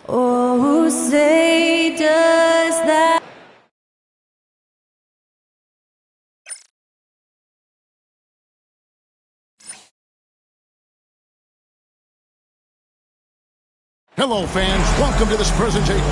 Oh, say does that. Hello, fans. Welcome to this presentation.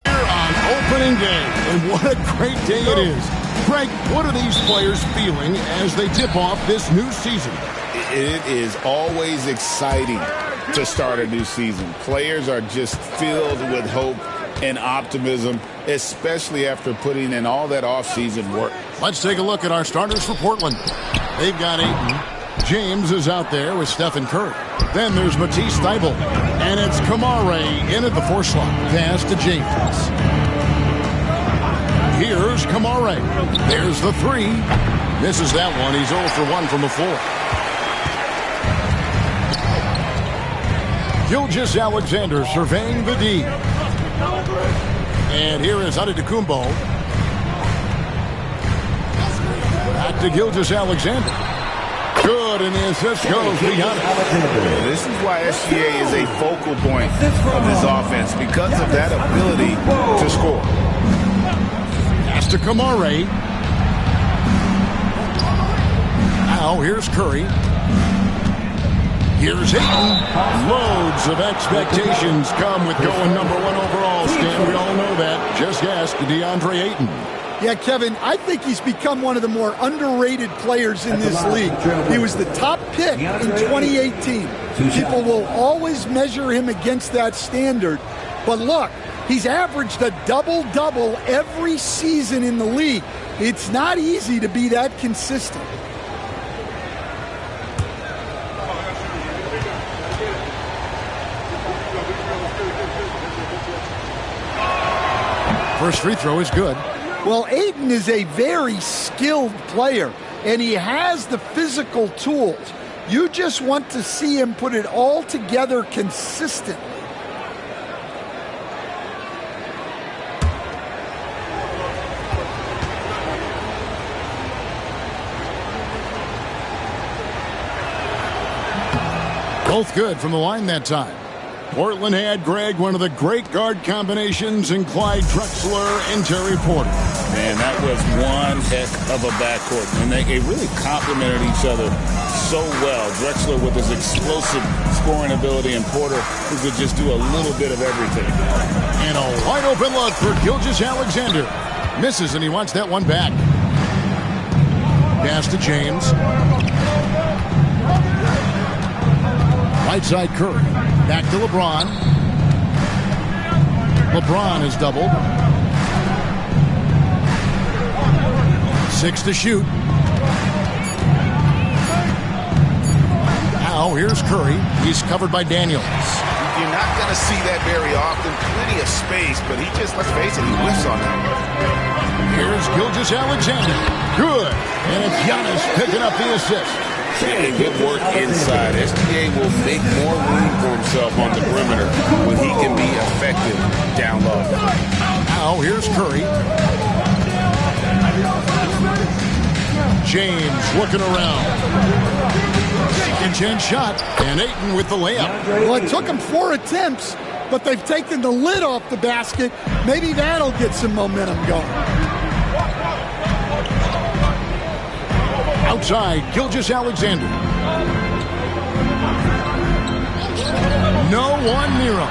On opening day, and what a great day it is. Greg, what are these players feeling as they tip off this new season? It is always exciting to start a new season. Players are just filled with hope and optimism, especially after putting in all that offseason work. Let's take a look at our starters for Portland. They've got Ayton. James is out there with Stephen Curry. Then there's Matisse Thybulle. And it's Kamare in at the 4 slot. Pass to James. Here's Kamare. There's the 3. Misses that one. He's 0 for 1 from the floor. Gilgeous-Alexander surveying the D. And here is Antetokounmpo. Back to Gilgeous-Alexander. Good, and the assist goes to Giannis. This is why SGA is a focal point of this offense, because of that ability to score. Pass to Kamare. Now here's Curry. Here's Ayton. Loads of expectations come with going number 1 overall, Stan. We all know that. Just ask DeAndre Ayton. Yeah, Kevin, I think he's become one of the more underrated players in this league. He was the top pick in 2018. People will always measure him against that standard. But look, he's averaged a double-double every season in the league. It's not easy to be that consistent. First free throw is good. Well, Ayton is a very skilled player, and he has the physical tools. You just want to see him put it all together consistently. Both good from the line that time. Portland had, Greg, one of the great guard combinations in Clyde Drexler and Terry Porter. Man, that was one heck of a backcourt. And they really complemented each other so well. Drexler with his explosive scoring ability, and Porter who could just do a little bit of everything. And a wide open look for Gilgeous-Alexander. Misses, and he wants that one back. Pass to James. Right side Curry. Back to LeBron. LeBron is doubled. 6 to shoot. Now here's Curry. He's covered by Daniels. You're not going to see that very often. Plenty of space, but he just, let's face it, he whiffs on that. Here's Gilgeous-Alexander. Good. And it's Giannis picking up the assist. And good work inside. SGA will make more room for himself on the perimeter when he can be effective down low. Now here's Curry. James looking around. Second chance shot. And Ayton with the layup. Well, it took him 4 attempts, but they've taken the lid off the basket. Maybe that'll get some momentum going. Outside, Gilgeous-Alexander. No one near him.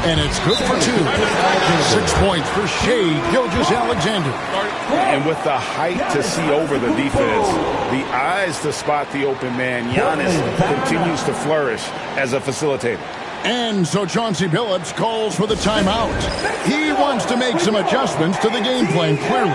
And it's good for 2. 6 points for Shai Gilgeous-Alexander. And with the height to see over the defense, the eyes to spot the open man, Giannis continues to flourish as a facilitator. And so Chauncey Billups calls for the timeout. He wants to make some adjustments to the game plan, clearly.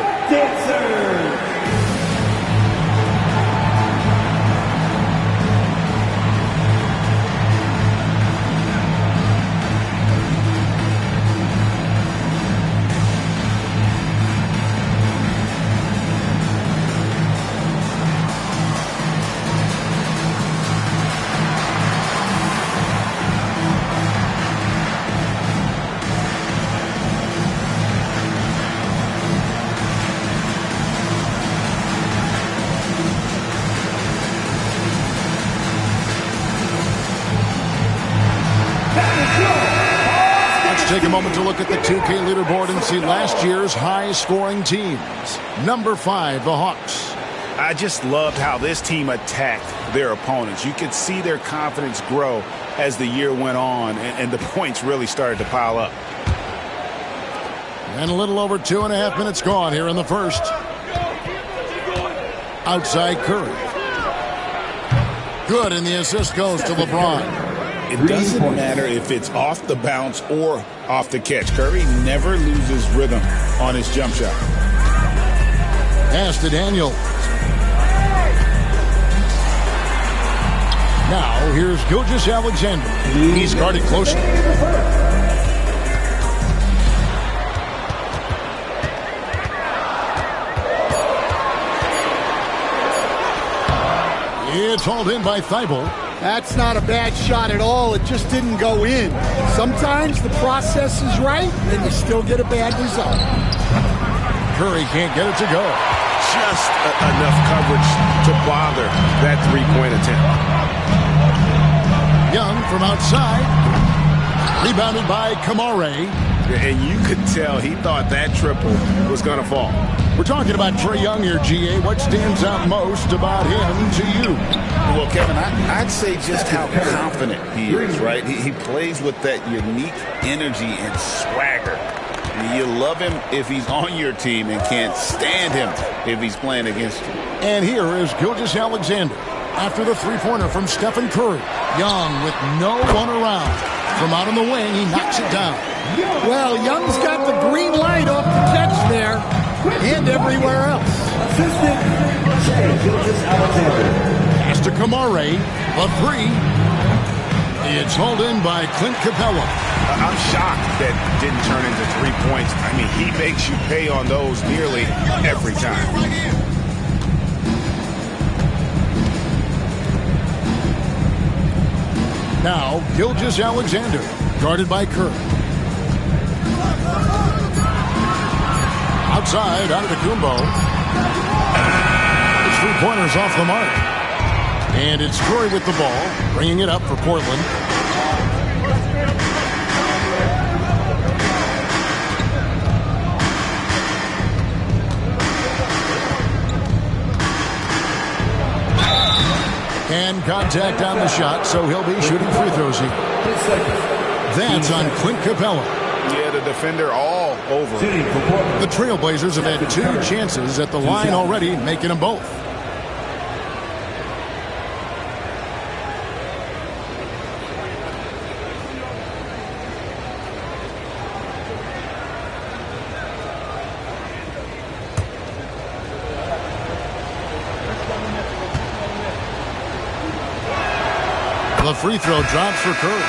Take a moment to look at the 2K leaderboard and see last year's high-scoring teams. Number 5, the Hawks. I just loved how this team attacked their opponents. You could see their confidence grow as the year went on, and the points really started to pile up. And a little over 2.5 minutes gone here in the first. Outside Curry. Good, and the assist goes to LeBron. It doesn't matter if it's off the bounce or off the catch. Curry never loses rhythm on his jump shot. Pass to Daniels. Now here's Gilgeous-Alexander. He's guarded closely. It's hauled in by Thibault. That's not a bad shot at all. It just didn't go in. Sometimes the process is right, and you still get a bad result. Curry can't get it to go. Just enough coverage to bother that three-point attempt. Young from outside. Rebounded by Kamare. And you could tell he thought that triple was going to fall. We're talking about Trae Young here, GA. What stands out most about him to you? Well, Kevin, I'd say just how confident he is, right? He plays with that unique energy and swagger. You love him if he's on your team and can't stand him if he's playing against you. And here is Gilgeous-Alexander after the three-pointer from Stephen Curry. Young with no one around. From out on the wing, he knocks it down. Well, Young's got the green light off the catch there and everywhere else. Assistant Shai Gilgeous-Alexander. Pass to Kamare. A three. It's hauled in by Clint Capella. I'm shocked that didn't turn into 3 points. I mean, he makes you pay on those nearly every time. Now, Gilgeous-Alexander, guarded by Curry. Outside, Antetokounmpo. His three-pointer's off the mark. And it's Curry with the ball, bringing it up for Portland. And contact on the shot, so he'll be shooting free throws here. That's on Clint Capella. Yeah, the defender all over. The Trailblazers have had 2 chances at the line already, making them both. The free throw drops for Curry.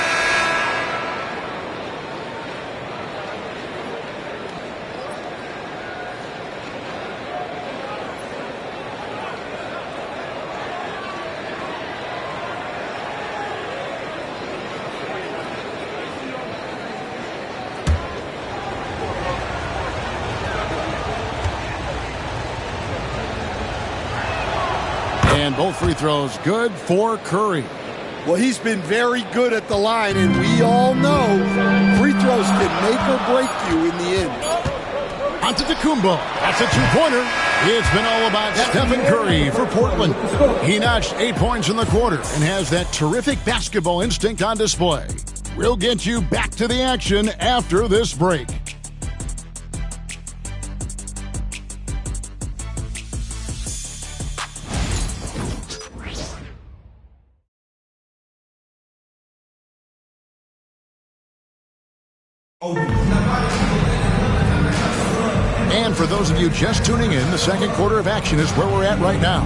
And both free throws good for Curry. Well, he's been very good at the line, and we all know free throws can make or break you in the end. Antetokounmpo. That's a two-pointer. It's been all about Stephen Curry for Portland. He notched 8 points in the quarter and has that terrific basketball instinct on display. We'll get you back to the action after this break. And for those of you just tuning in, the second quarter of action is where we're at right now.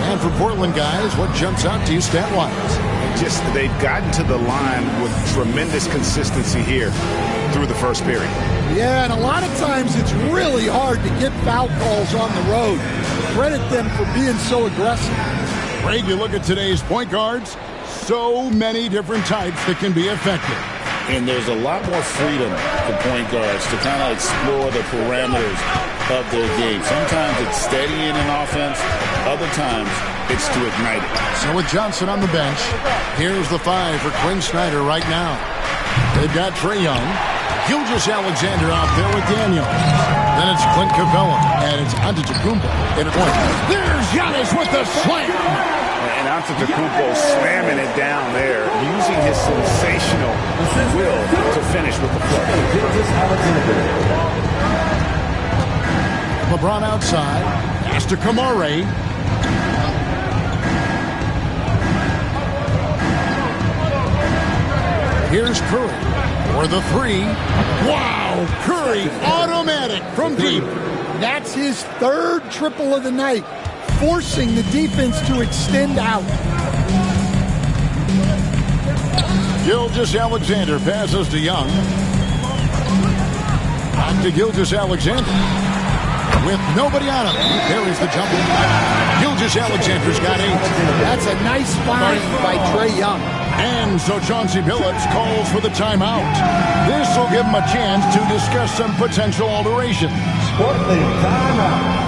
And for Portland guys, what jumps out to you stat-wise? Just they've gotten to the line with tremendous consistency here through the first period. Yeah, and a lot of times it's really hard to get foul calls on the road. Credit them for being so aggressive. Greg, you look at today's point guards, so many different types that can be effective. And there's a lot more freedom for point guards to kind of explore the parameters of their game. Sometimes it's steadying an offense. Other times it's to ignite it. So with Johnson on the bench, here's the 5 for Quinn Snyder right now. They've got Trae Young, Gilgeous-Alexander out there with Daniels. Then it's Clint Capella, and it's Antetokounmpo in a point. There's Giannis with the slam. And Antetokounmpo slamming it down there, using his sensational will to finish with the play. LeBron outside, pass to Kamare. Here's Curry for the 3. Wow, Curry automatic from deep. That's his 3rd triple of the night, forcing the defense to extend out. Gilgeous-Alexander passes to Young. Back to Gilgeous-Alexander. with nobody on him. He buries the jumper. Gilgeous-Alexander's got 8. That's a nice find by Trae Young. And so Chauncey Billups calls for the timeout. This will give him a chance to discuss some potential alterations. Portland timeout.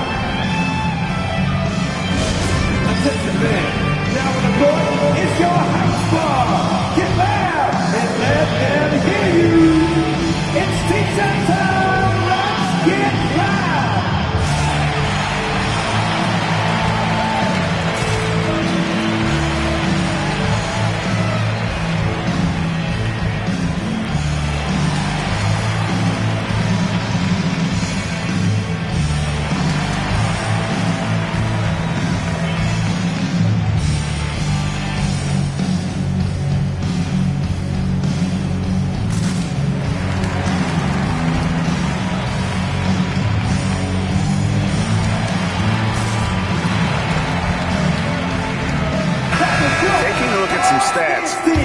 Attention fans, now on the court is your house squad. Get loud and let them hear you. It's T-shirt time. Let's get loud.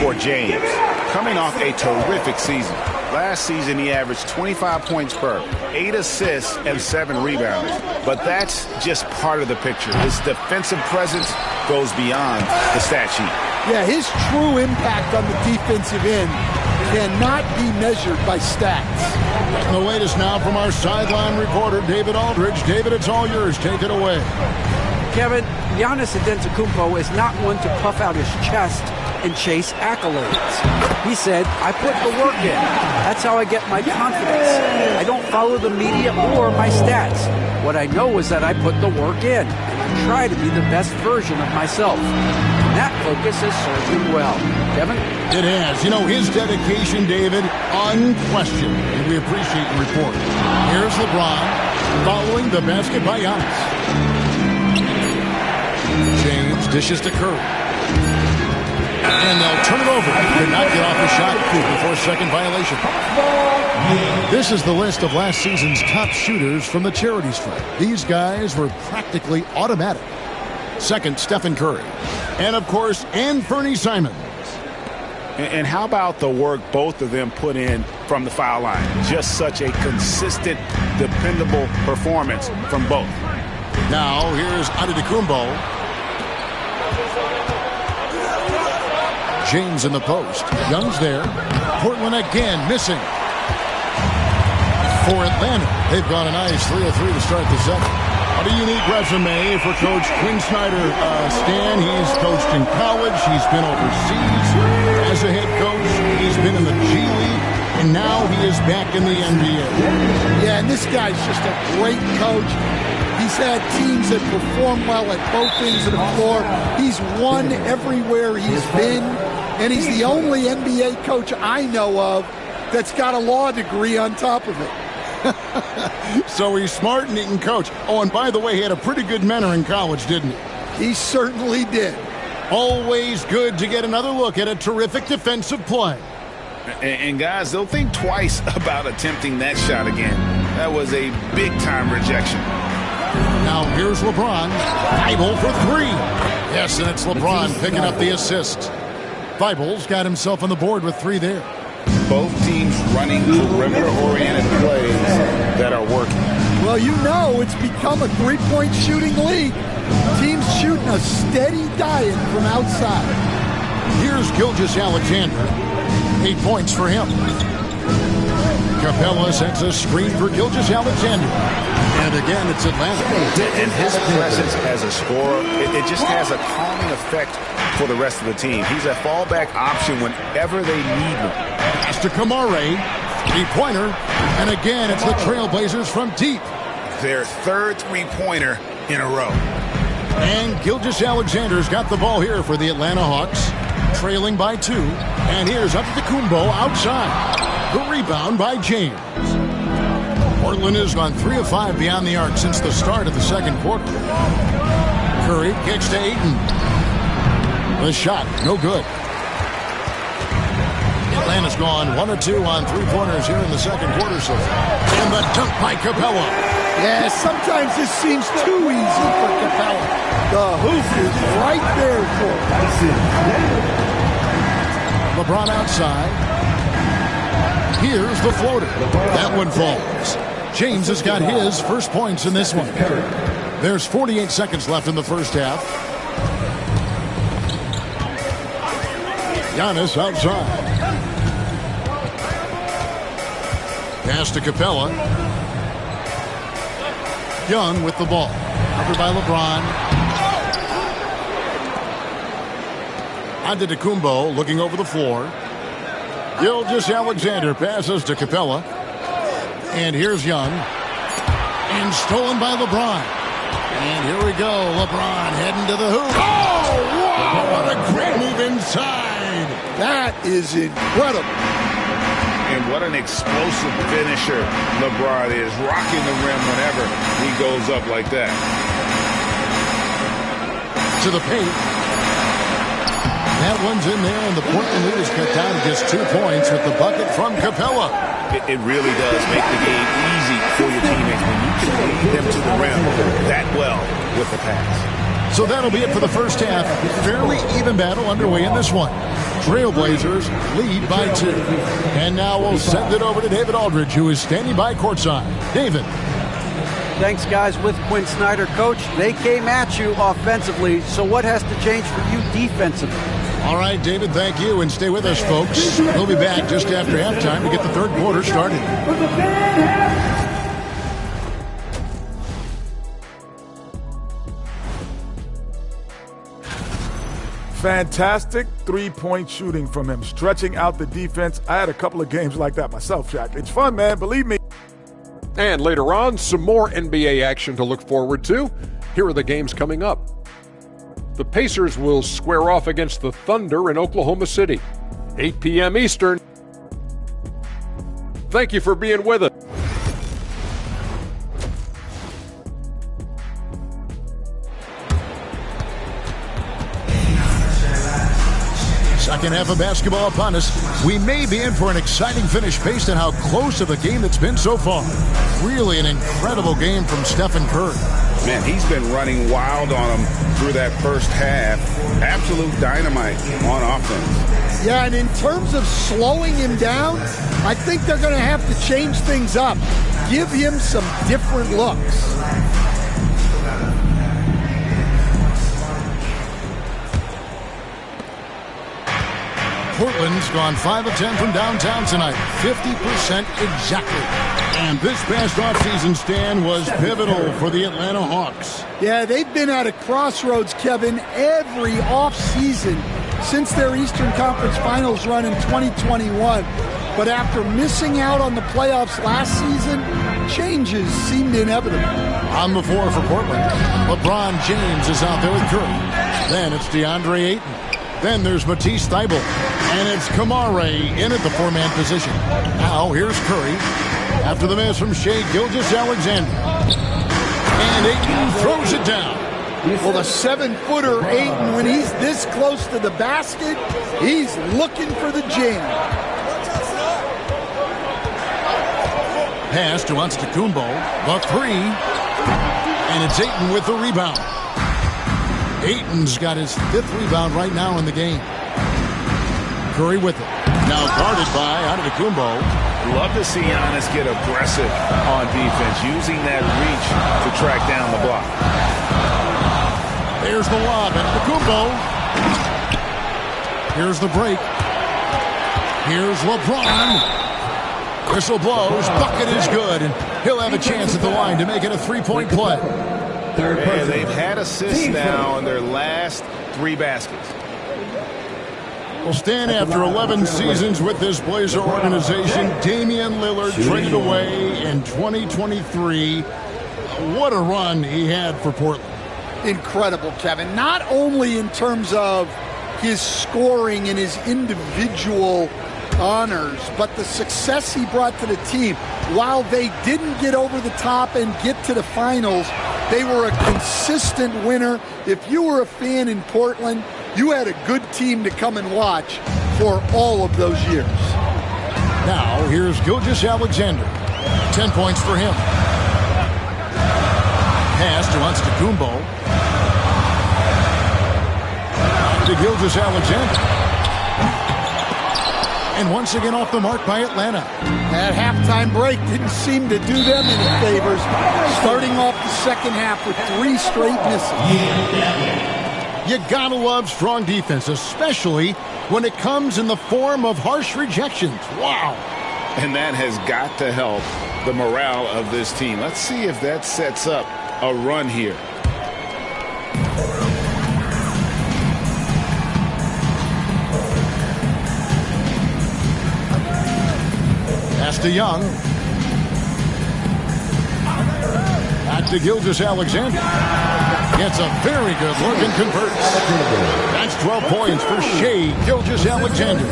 For James, coming off a terrific season. Last season, he averaged 25 points per, 8 assists, and 7 rebounds. But that's just part of the picture. His defensive presence goes beyond the stat sheet. Yeah, his true impact on the defensive end cannot be measured by stats. And the latest now from our sideline reporter, David Aldridge. David, it's all yours. Take it away. Kevin, Giannis Antetokounmpo is not one to puff out his chest and chase accolades. He said, I put the work in. That's how I get my confidence. I don't follow the media or my stats. What I know is that I put the work in, and I try to be the best version of myself. And that focus has served him well. Kevin? It has. You know, his dedication, David, unquestioned. And we appreciate the report. Here's LeBron following the basket by Giannis. James dishes to Curry. And they'll turn it over. Could not get off the shot before second violation. This is the list of last season's top shooters from the charity stripe. These guys were practically automatic. Second, Stephen Curry. And, of course, Anthony Simons. And how about the work both of them put in from the foul line? Just such a consistent, dependable performance from both. Now, here's Antetokounmpo. James in the post. Young's there. Portland again missing. For Atlanta, they've got a nice 3-3 to start the second. What a unique resume for Coach Quinn Snyder. Stan, he's coached in college. He's been overseas as a head coach. He's been in the G League. And now he is back in the NBA. Yeah, and this guy's just a great coach. He's had teams that perform well at both ends of the floor. He's won everywhere he's been. And he's the only NBA coach I know of that's got a law degree on top of it. So he's smart and he can coach. Oh, and by the way, he had a pretty good mentor in college, didn't he? He certainly did. Always good to get another look at a terrific defensive play. And guys, they'll think twice about attempting that shot again. That was a big-time rejection. Now here's LeBron. Thibault for 3. Yes, and it's LeBron picking up the assist. Thibault's got himself on the board with 3 there. Both teams running perimeter-oriented plays that are working. Well, you know it's become a three-point shooting league. Teams shooting a steady diet from outside. Here's Gilgeous-Alexander. 8 points for him. Capella sets a screen for Gilgeous-Alexander. And again, it's Atlanta. And his presence as a scorer, it just has a calming effect for the rest of the team. He's a fallback option whenever they need one. Pass to Kamare. 3-pointer. And again, it's the Trailblazers from deep. Their third three-pointer in a row. And Gilgeous-Alexander's got the ball here for the Atlanta Hawks. Trailing by 2. And here's Antetokounmpo outside. The rebound by James. Portland has gone 3 of 5 beyond the arc since the start of the second quarter. Curry kicks to Ayton. The shot, no good. Atlanta's gone 1 of 2 on 3-pointers here in the second quarter so far. And the dunk by Capella. Yeah, sometimes this seems too easy for Capella. The hoop is right there for him. LeBron outside. Here's the floater. That one falls. James has got his first points in this one. There's 48 seconds left in the first half. Giannis outside. Pass to Capella. Young with the ball. Covered by LeBron. Antetokounmpo looking over the floor. Gilgeous-Alexander passes to Capella. And here's Young. And stolen by LeBron. And here we go. LeBron heading to the hoop. Oh, wow! What a great move inside. That is incredible. And what an explosive finisher LeBron is, rocking the rim whenever he goes up like that. To the paint. That one's in there, and the Portland lead is cut down to just 2 points with the bucket from Capella. It really does make the game easy for your teammates when you can lead them to the rim that well with the pass. So that'll be it for the first half. Fairly even battle underway in this one. Trailblazers lead by 2. And now we'll send it over to David Aldridge, who is standing by courtside. David. Thanks, guys. With Quinn Snyder, Coach, they came at you offensively, so what has to change for you defensively? All right, David, thank you, and stay with us, folks. We'll be back just after halftime to get the third quarter started. Fantastic three-point shooting from him, stretching out the defense. I had a couple of games like that myself, Shaq. It's fun, man, believe me. And later on, some more NBA action to look forward to. Here are the games coming up. The Pacers will square off against the Thunder in Oklahoma City, 8 p.m. Eastern. Thank you for being with us. Second half of basketball upon us. We may be in for an exciting finish based on how close to the game it's been so far. Really an incredible game from Stephen Curry. Man, he's been running wild on him through that first half. Absolute dynamite on offense. Yeah, and in terms of slowing him down, I think they're going to have to change things up. Give him some different looks. Portland's gone 5 of 10 from downtown tonight. 50% exactly. And this past offseason stand was pivotal for the Atlanta Hawks. Yeah, they've been at a crossroads, Kevin, every offseason since their Eastern Conference Finals run in 2021. But after missing out on the playoffs last season, changes seemed inevitable. On the floor for Portland, LeBron James is out there with Curry. Then it's DeAndre Ayton. Then there's Matisse Thybulle. And it's Kamare in at the four-man position. Now here's Curry. After the miss from Shai Gilgeous-Alexander. And Ayton throws it down. Well, the 7-footer Ayton, when he's this close to the basket, he's looking for the jam. Pass to Antetokounmpo. The three. And it's Ayton with the rebound. Ayton's got his 5th rebound right now in the game. Curry with it. Now guarded by Antetokounmpo. Love to see Giannis get aggressive on defense, using that reach to track down the block. There's the lob. Antetokounmpo. Here's the break. Here's LeBron. Whistle blows. Bucket is good. And he'll have a chance at the line to make it a 3-point play. And they've had assists now in their last 3 baskets. Will stand after 11 seasons with this Blazer organization. Damian Lillard traded away in 2023. What a run he had for Portland. Incredible, Kevin. Not only in terms of his scoring and his individual honors, but the success he brought to the team. While they didn't get over the top and get to the finals, they were a consistent winner. If you were a fan in Portland, you had a good team to come and watch for all of those years. Now, here's Gilgeous-Alexander. 10 points for him. Pass to Antetokounmpo. To Gilgeous-Alexander. And once again off the mark by Atlanta. That halftime break didn't seem to do them any favors. Starting off the second half with 3 straight misses. You gotta love strong defense, especially when it comes in the form of harsh rejections. Wow. And that has got to help the morale of this team. Let's see if that sets up a run here. Pass to Young. Back to Gilgeous-Alexander. Gets a very good look and converts. That's 12 points for Shai Gilgeous-Alexander.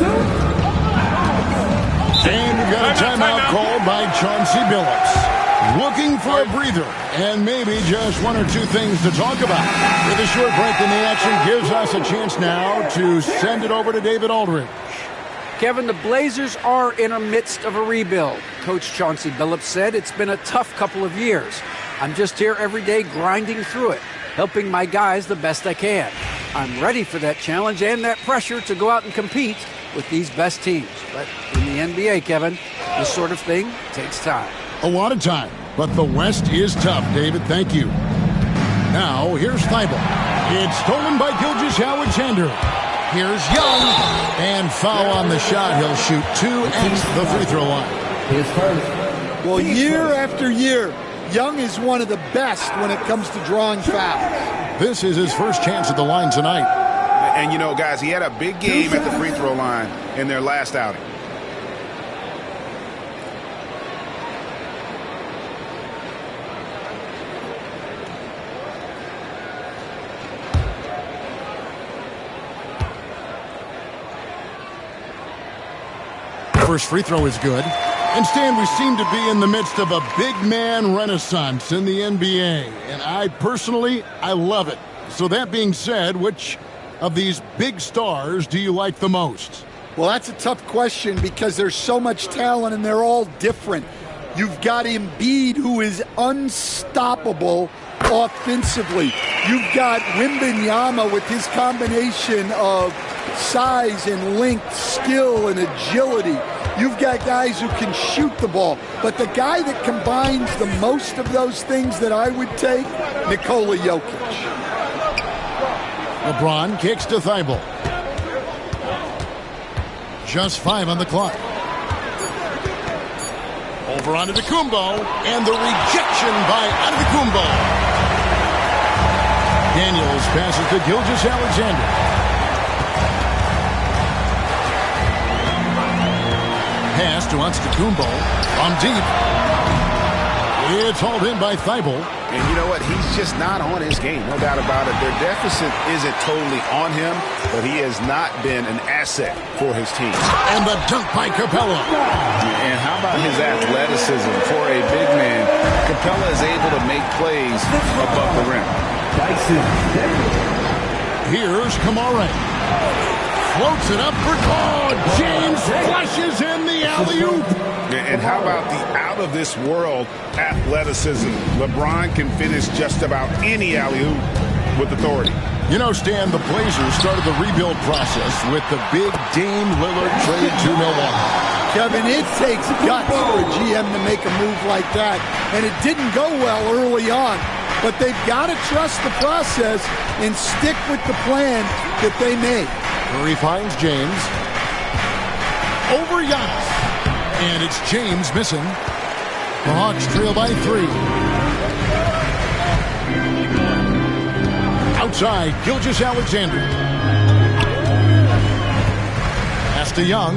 And we've got a timeout called by Chauncey Billups. Looking for a breather and maybe just 1 or 2 things to talk about. With a short break in the action gives us a chance now to send it over to David Aldridge. Kevin, the Blazers are in the midst of a rebuild. Coach Chauncey Billups said it's been a tough couple of years. I'm just here every day grinding through it, helping my guys the best I can. I'm ready for that challenge and that pressure to go out and compete with these best teams. But in the NBA, Kevin, this sort of thing takes time. A lot of time, but the West is tough, David. Thank you. Now, here's Thibault. It's stolen by Gilgeous-Alexander. Here's Young, and foul on the shot. He'll shoot 2 at the free throw line. Well, year after year, Young is one of the best when it comes to drawing fouls. This is his first chance at the line tonight. And, you know, guys, he had a big game at the free throw line in their last outing. First free throw is good. And Stan, we seem to be in the midst of a big man renaissance in the NBA. And I personally love it. So that being said, which of these big stars do you like the most? Well, that's a tough question because there's so much talent and they're all different. You've got Embiid, who is unstoppable offensively. You've got Wembanyama with his combination of size and length, skill and agility. You've got guys who can shoot the ball. But the guy that combines the most of those things that I would take, Nikola Jokic. LeBron kicks to Thibault. Just 5 on the clock. Over onto Antetokounmpo, and the rejection by Antetokounmpo. Daniels passes to Gilgeous-Alexander. Pass to Antetokounmpo on deep. It's hauled in by Thibault. And you know what? He's just not on his game, no doubt about it. Their deficit isn't totally on him, but he has not been an asset for his team. And the dunk by Capella. And how about his athleticism for a big man? Capella is able to make plays above the rim. Here's Kamara. Floats it up for James flushes in the alley-oop. And how about the out-of-this-world athleticism? LeBron can finish just about any alley-oop with authority. You know, Stan, the Blazers started the rebuild process with the big Dame Lillard trade to Milwaukee. Kevin, it takes guts for a GM to make a move like that, and it didn't go well early on. But they've got to trust the process and stick with the plan that they made. Curry finds James. Over Giannis. And it's James missing. The Hawks trail by 3. Outside, Gilgeous-Alexander. Pass to Young.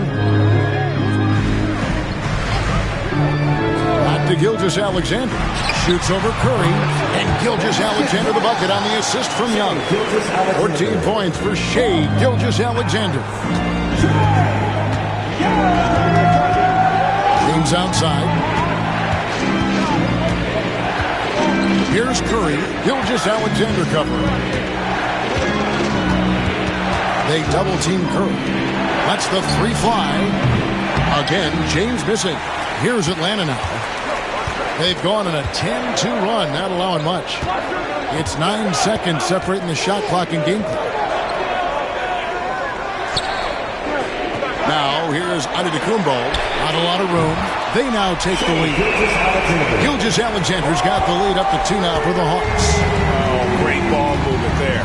Back to Gilgeous-Alexander. Shoots over Curry. And Gilgeous-Alexander the bucket on the assist from Young. 14 points for Shai Gilgeous-Alexander. James outside. Here's Curry. Gilgeous-Alexander covering. They double team Curry. That's the 3 fly. Again, James missing. Here's Atlanta now. They've gone on a 10-2 run, not allowing much. It's 9 seconds separating the shot clock and game clock. Now, here's Antetokounmpo. Not a lot of room. They now take the lead. Gilgeous-Alexander's got the lead up to 2 now for the Hawks. Oh, great ball movement there.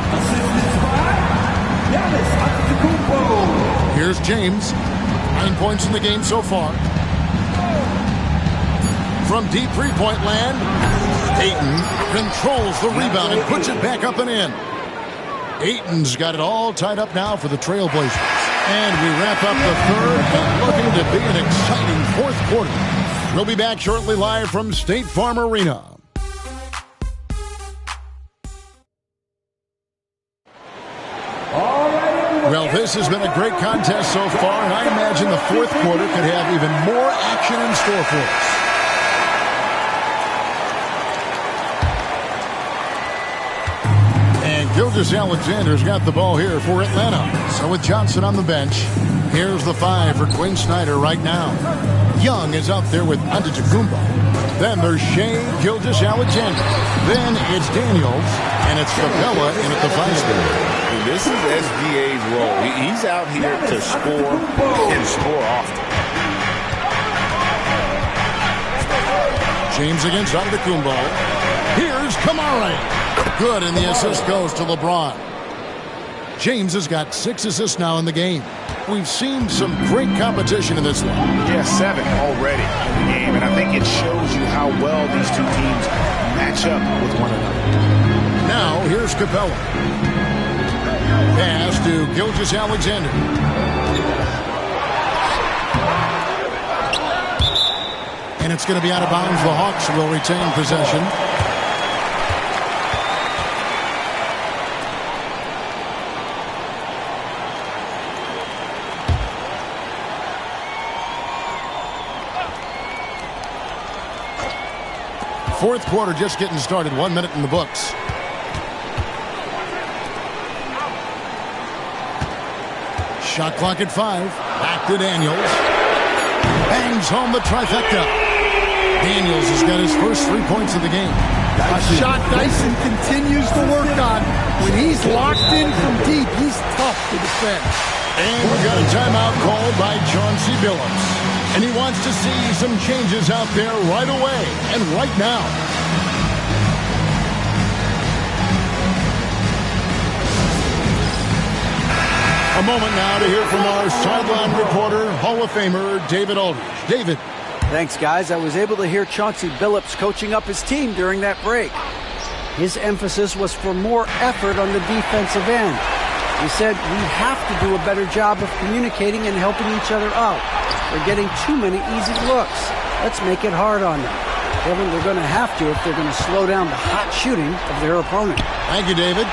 Here's James. 9 points in the game so far. From deep three-point land, Ayton controls the rebound and puts it back up and in. Ayton's got it all tied up now for the Trailblazers. And we wrap up the third and looking to be an exciting fourth quarter. We'll be back shortly live from State Farm Arena. Well, this has been a great contest so far, and I imagine the fourth quarter could have even more action in store for us. And Gilgeous-Alexander's got the ball here for Atlanta. So with Johnson on the bench, here's the 5 for Quinn Snyder right now. Young is up there with Antetokounmpo. Then there's Shea Gilgeous-Alexander. Then it's Daniels, and it's Capella in at the 5 spot. This is SGA's role. He's out here to score and score often. James against Antetokounmpo. Here's Kamara. Good, and the assist goes to LeBron. James has got 6 assists now in the game. We've seen some great competition in this one. Yeah, 7 already in the game, and I think it shows you how well these two teams match up with one another. Now, here's Capella. Pass to Gilgeous-Alexander. And it's going to be out of bounds. The Hawks will retain possession. Fourth quarter just getting started. 1 minute in the books. Shot clock at 5. Back to Daniels. Bangs home the trifecta. Daniels has got his first 3 points of the game. A shot Dyson continues to work on. When he's locked in from deep, he's tough to defend. And we've got a timeout called by Chauncey Billups. And he wants to see some changes out there right away and right now. A moment now to hear from our sideline reporter, Hall of Famer David Aldridge. David. Thanks, guys. I was able to hear Chauncey Billups coaching up his team during that break. His emphasis was for more effort on the defensive end. He said we have to do a better job of communicating and helping each other out. They're getting too many easy looks. Let's make it hard on them. Kevin, they're going to have to if they're going to slow down the hot shooting of their opponent. Thank you, David.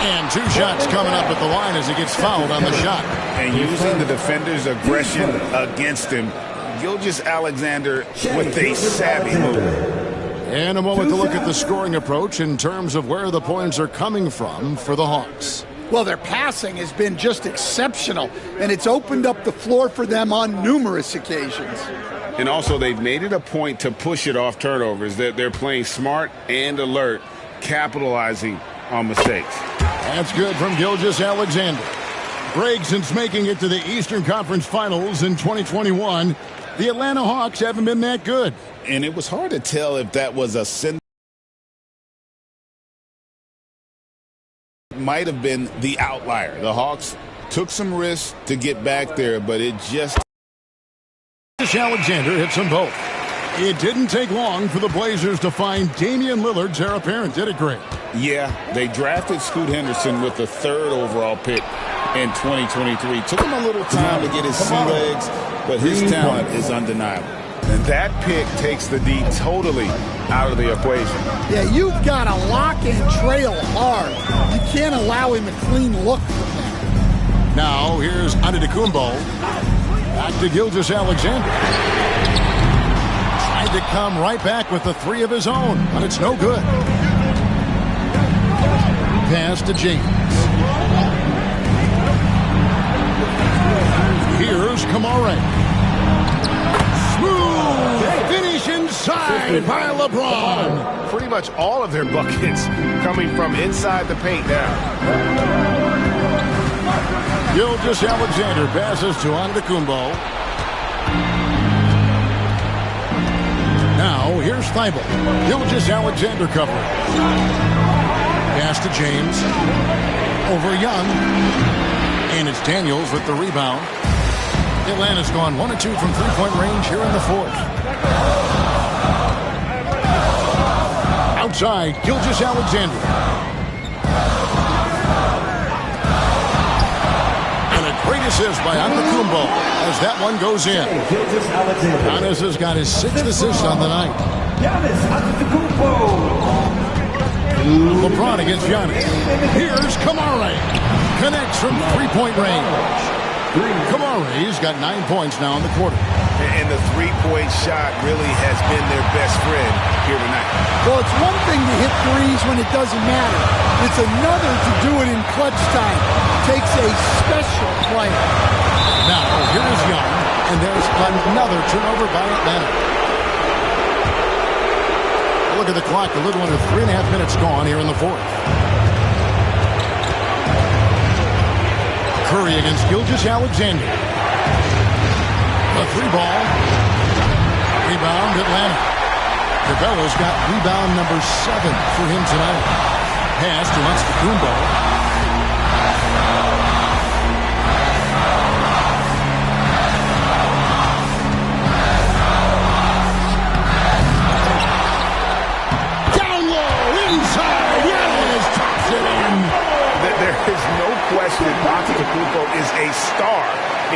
And 2 shots coming up at the line as he gets fouled on the shot. And using the defender's aggression against him, Gilgeous-Alexander with a savvy move. And a moment to look at the scoring approach in terms of where the points are coming from for the Hawks. Well, their passing has been just exceptional, and it's opened up the floor for them on numerous occasions. And also, they've made it a point to push it off turnovers. They're playing smart and alert, capitalizing on mistakes. That's good from Gilgeous-Alexander. Greg, since making it to the Eastern Conference Finals in 2021, the Atlanta Hawks haven't been that good. And it was hard to tell if that was a sin. Might have been the outlier. The Hawks took some risks to get back there, but it just... Alexander hits them both. It didn't take long for the Blazers to find Damian Lillard's heir apparent, did it, Greg? Yeah, they drafted Scoot Henderson with the 3rd overall pick in 2023. Took him a little time to get his sea legs, but his talent is undeniable. And that pick takes the D totally out of the equation. Yeah, you've got to lock and trail hard. You can't allow him a clean look from that. Now, here's Antetokounmpo. Back to Gilgeous-Alexander. Tried to come right back with the 3 of his own, but it's no good. Pass to James. Here's Kamara. Smooth finish inside by LeBron. Pretty much all of their buckets coming from inside the paint now. Gilgeous-Alexander passes to Antetokounmpo. Now, here's Thibault. Gilgeous-Alexander covering. Pass to James. Over Young. And it's Daniels with the rebound. Atlanta's gone 1 of 2 from three-point range here in the fourth. Outside, Gilgeous-Alexander. And a great assist by Antetokounmpo as that one goes in. Giannis has got his 6th assist on the night. LeBron against Giannis. Here's Kamare. Connects from three-point range. Kamare's got 9 points now in the quarter. And the three-point shot really has been their best friend here tonight. Well, it's one thing to hit threes when it doesn't matter. It's another to do it in clutch time. Takes a special player. Now, here is Young, and there's another turnover by Atlanta. Look at the clock, a little under 3.5 minutes gone here in the fourth. Curry against Gilgeous-Alexander. The three ball. Rebound Atlanta. DeBello's got rebound number 7 for him tonight. Pass to Antetokounmpo. Down low, inside. Giannis tucks it in. There is no question Antetokounmpo is a star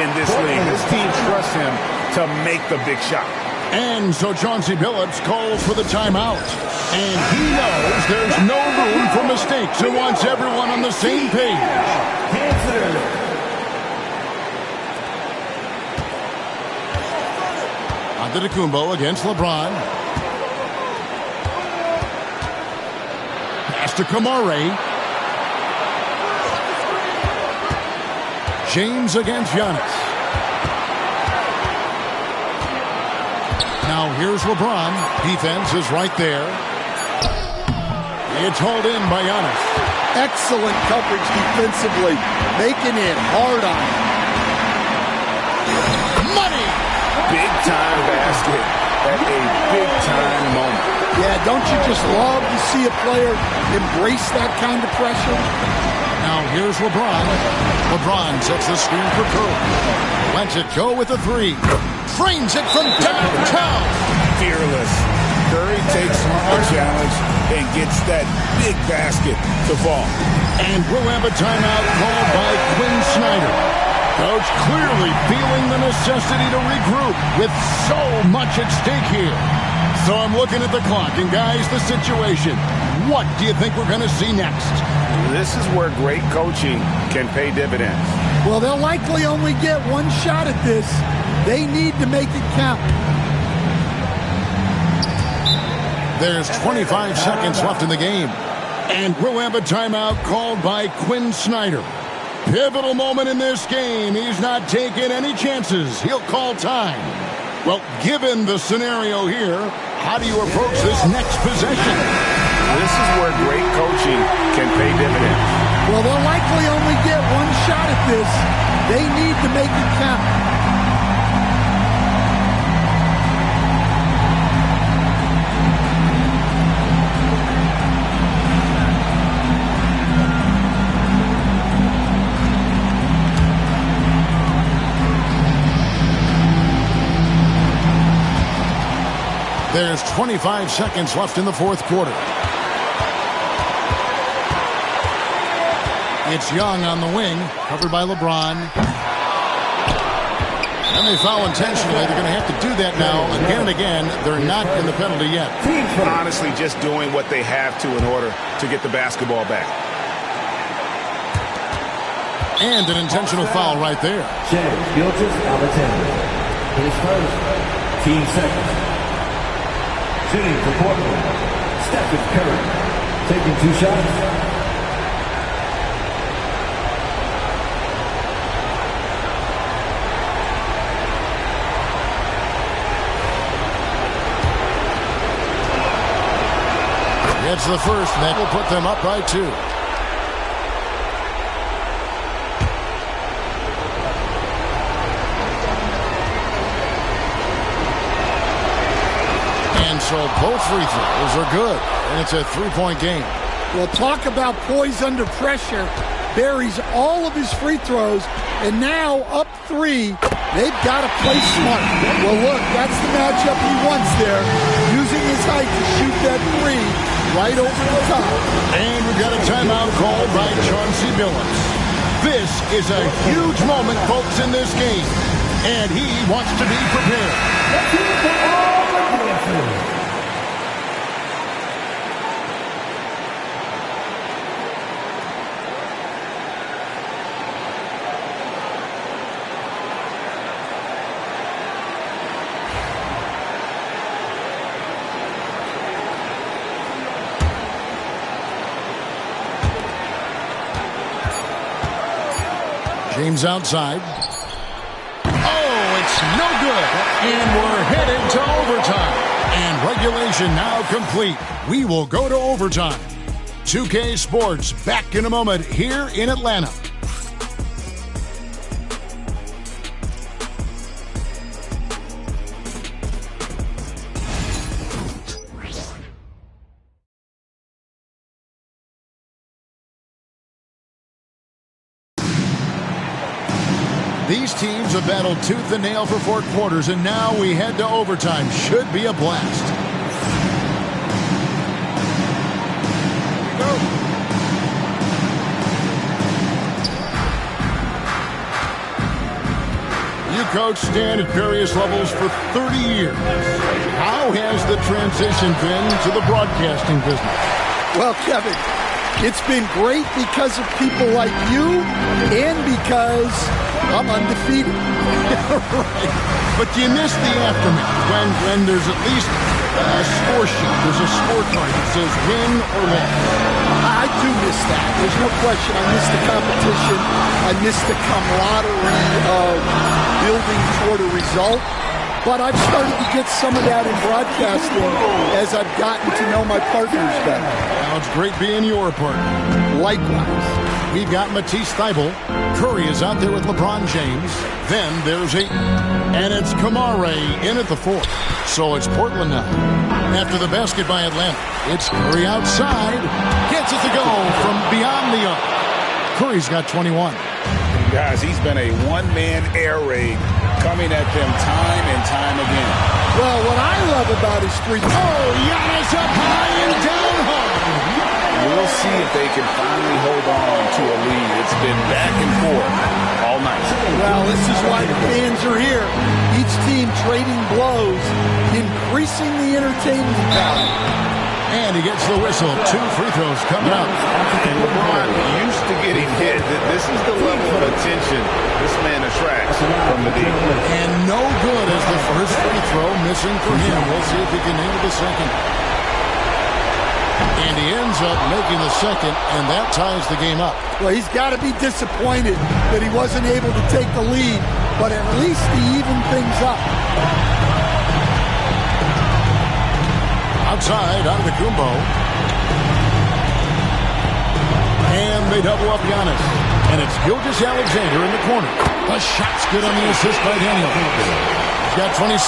in this league. This team trusts him to make the big shot. And so Chauncey Billups calls for the timeout. And he knows there's no room for mistakes and wants everyone on the same page. Antetokounmpo against LeBron. Pass to Kamare. James against Giannis. Now here's LeBron. Defense is right there. It's hauled in by Giannis. Excellent coverage defensively. Making it hard on him. Money! Big-time basket at a big-time moment. Yeah, don't you just love to see a player embrace that kind of pressure? Now here's LeBron. LeBron sets the screen for Curry. Lets it go with a 3. Frames it from downtown. Fearless. Curry takes on the challenge and gets that big basket to fall. And we'll have a timeout called by Quinn Snyder. Coach clearly feeling the necessity to regroup with so much at stake here. So I'm looking at the clock, and guys, the situation. What do you think we're going to see next? This is where great coaching can pay dividends. Well, they'll likely only get one shot at this. They need to make it count. There's 25 seconds left in the game. And we'll have a timeout called by Quinn Snyder. Pivotal moment in this game. He's not taking any chances. He'll call time. Well, given the scenario here, how do you approach this next possession? This is where great coaching can pay dividends. Well, they'll likely only get one shot at this. They need to make it count. There's 25 seconds left in the fourth quarter. It's Young on the wing, covered by LeBron. And they foul intentionally. They're going to have to do that now again and again. They're not in the penalty yet. Honestly, just doing what they have to in order to get the basketball back. And an intentional foul right there. Gilgeous-Alexander. His first. Team second. Shooting for Portland. Stephen Curry. Taking 2 shots. It's the first, and that will put them up by 2. so both free throws are good, and it's a three-point game. Well, talk about poise under pressure. Buries all of his free throws, and now up 3. They've got to play smart. Well, look, that's the matchup he wants there, using his height to shoot that 3 right over the top. And we've got a timeout called by Chauncey Billups. This is a huge moment, folks, in this game, and he wants to be prepared. James outside. Oh, it's no good. And we're headed to overtime. And regulation now complete. We will go to overtime. 2K Sports back in a moment here in Atlanta. These teams have battled tooth and nail for 4 quarters, and now we head to overtime. Should be a blast. Here we go. You coached Stan at various levels for 30 years. How has the transition been to the broadcasting business? Well, Kevin, it's been great because of people like you and because I'm undefeated. Right. But you miss the aftermath when there's at least a score sheet. There's a scorecard that says win or loss. I do miss that. There's no question. I miss the competition. I miss the camaraderie of building toward a result. But I've started to get some of that in broadcasting as I've gotten to know my partners better. Now it's great being your partner. Likewise. We've got Matisse Thybulle. Curry is out there with LeBron James. Then there's Ayton. And it's Kamare in at the 4th. So it's Portland now. After the basket by Atlanta, it's Curry outside. Gets it to go from beyond the arc. Curry's got 21. Guys, he's been a one-man air raid coming at them time and time again. Well, what I love about his free throw. Oh, Giannis up high and down hard. We'll see if they can finally hold on to a lead. It's been back and forth all night. Well, this is why the fans are here. Each team trading blows, increasing the entertainment value. And he gets the whistle. 2 free throws coming up. And LeBron used to getting hit. This is the level of attention this man attracts from the deep. And no good as the first free throw missing for him. We'll see if he can nail the second. And he ends up making the second, and that ties the game up. Well, he's got to be disappointed that he wasn't able to take the lead, but at least he evened things up. Outside, Antetokounmpo. And they double up Giannis. And it's Gilgeous-Alexander in the corner. The shot's good on the assist by Daniel. He's got 26.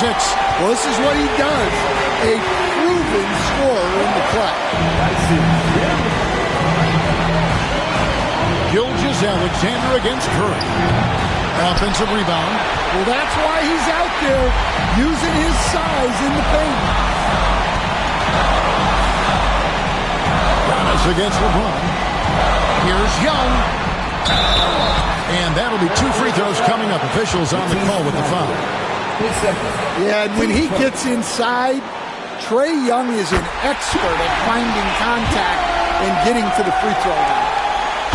Well, this is what he does. A proven scorer in the play. Gilgeous-Alexander against Curry. Offensive rebound. Well, that's why he's out there using his size in the paint. Giannis against LeBron. Here's Young. And that'll be 2 free throws coming up. Officials on the call with the foul. Yeah, and when he gets inside, Trae Young is an expert at finding contact and getting to the free throw line.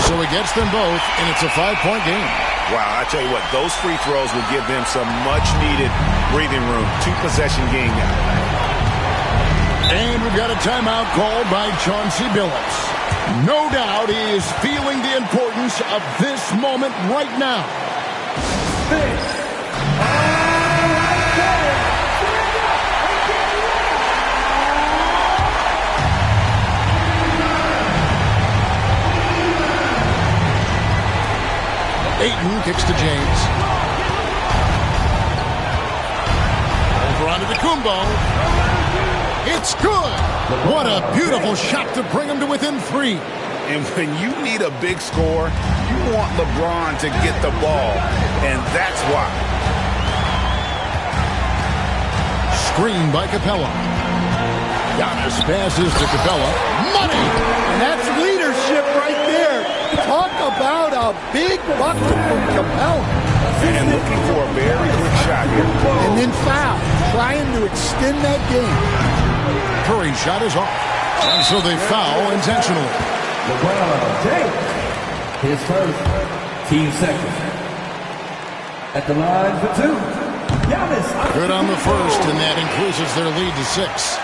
So he gets them both, and it's a 5-point game. Wow, I tell you what, those free throws will give them some much-needed breathing room. 2-possession game now. And we've got a timeout called by Chauncey Billups. No doubt he is feeling the importance of this moment right now. Ayton kicks to James. Over onto the Antetokounmpo. It's good. What a beautiful shot to bring him to within 3. And when you need a big score, you want LeBron to get the ball, and that's why. Screen by Capella. Giannis passes to Capella. Money! And that's leadership right there. Talk about a big bucket from Capella. And looking for a very quick shot here. And then foul, trying to extend that game. Curry's shot is off. And so they foul intentionally. LeBron James, his first, team second. At the line for 2. Giannis. Good on the first, and that increases their lead to 6.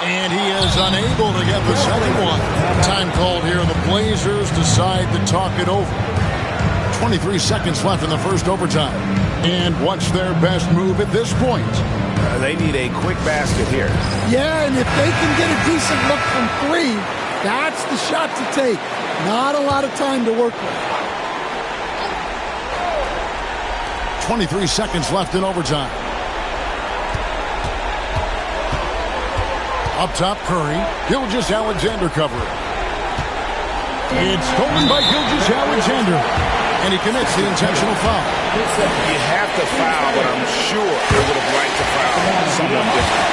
And he is unable to get the second one. Time called here. The Blazers decide to talk it over. 23 seconds left in the first overtime. And what's their best move at this point? They need a quick basket here. Yeah, and if they can get a decent look from 3, that's the shot to take. Not a lot of time to work with. 23 seconds left in overtime. Up top, Curry. Gilgeous-Alexander covering. It's stolen by Gilgeous-Alexander. And he commits the intentional foul. You have to foul, but I'm sure they would have liked to foul someone different.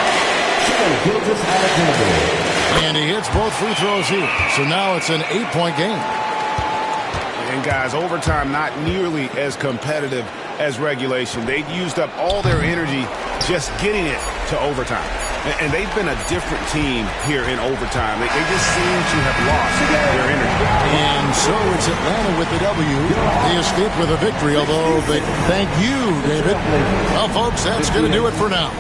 And he hits both free throws here. So now it's an 8-point game. And guys, overtime not nearly as competitive as regulation. They used up all their energy just getting it to overtime. And they've been a different team here in overtime. They just seem to have lost their energy. And so it's Atlanta with the W. They escaped with a victory, although they thank you, David. Well, folks, that's going to do it for now.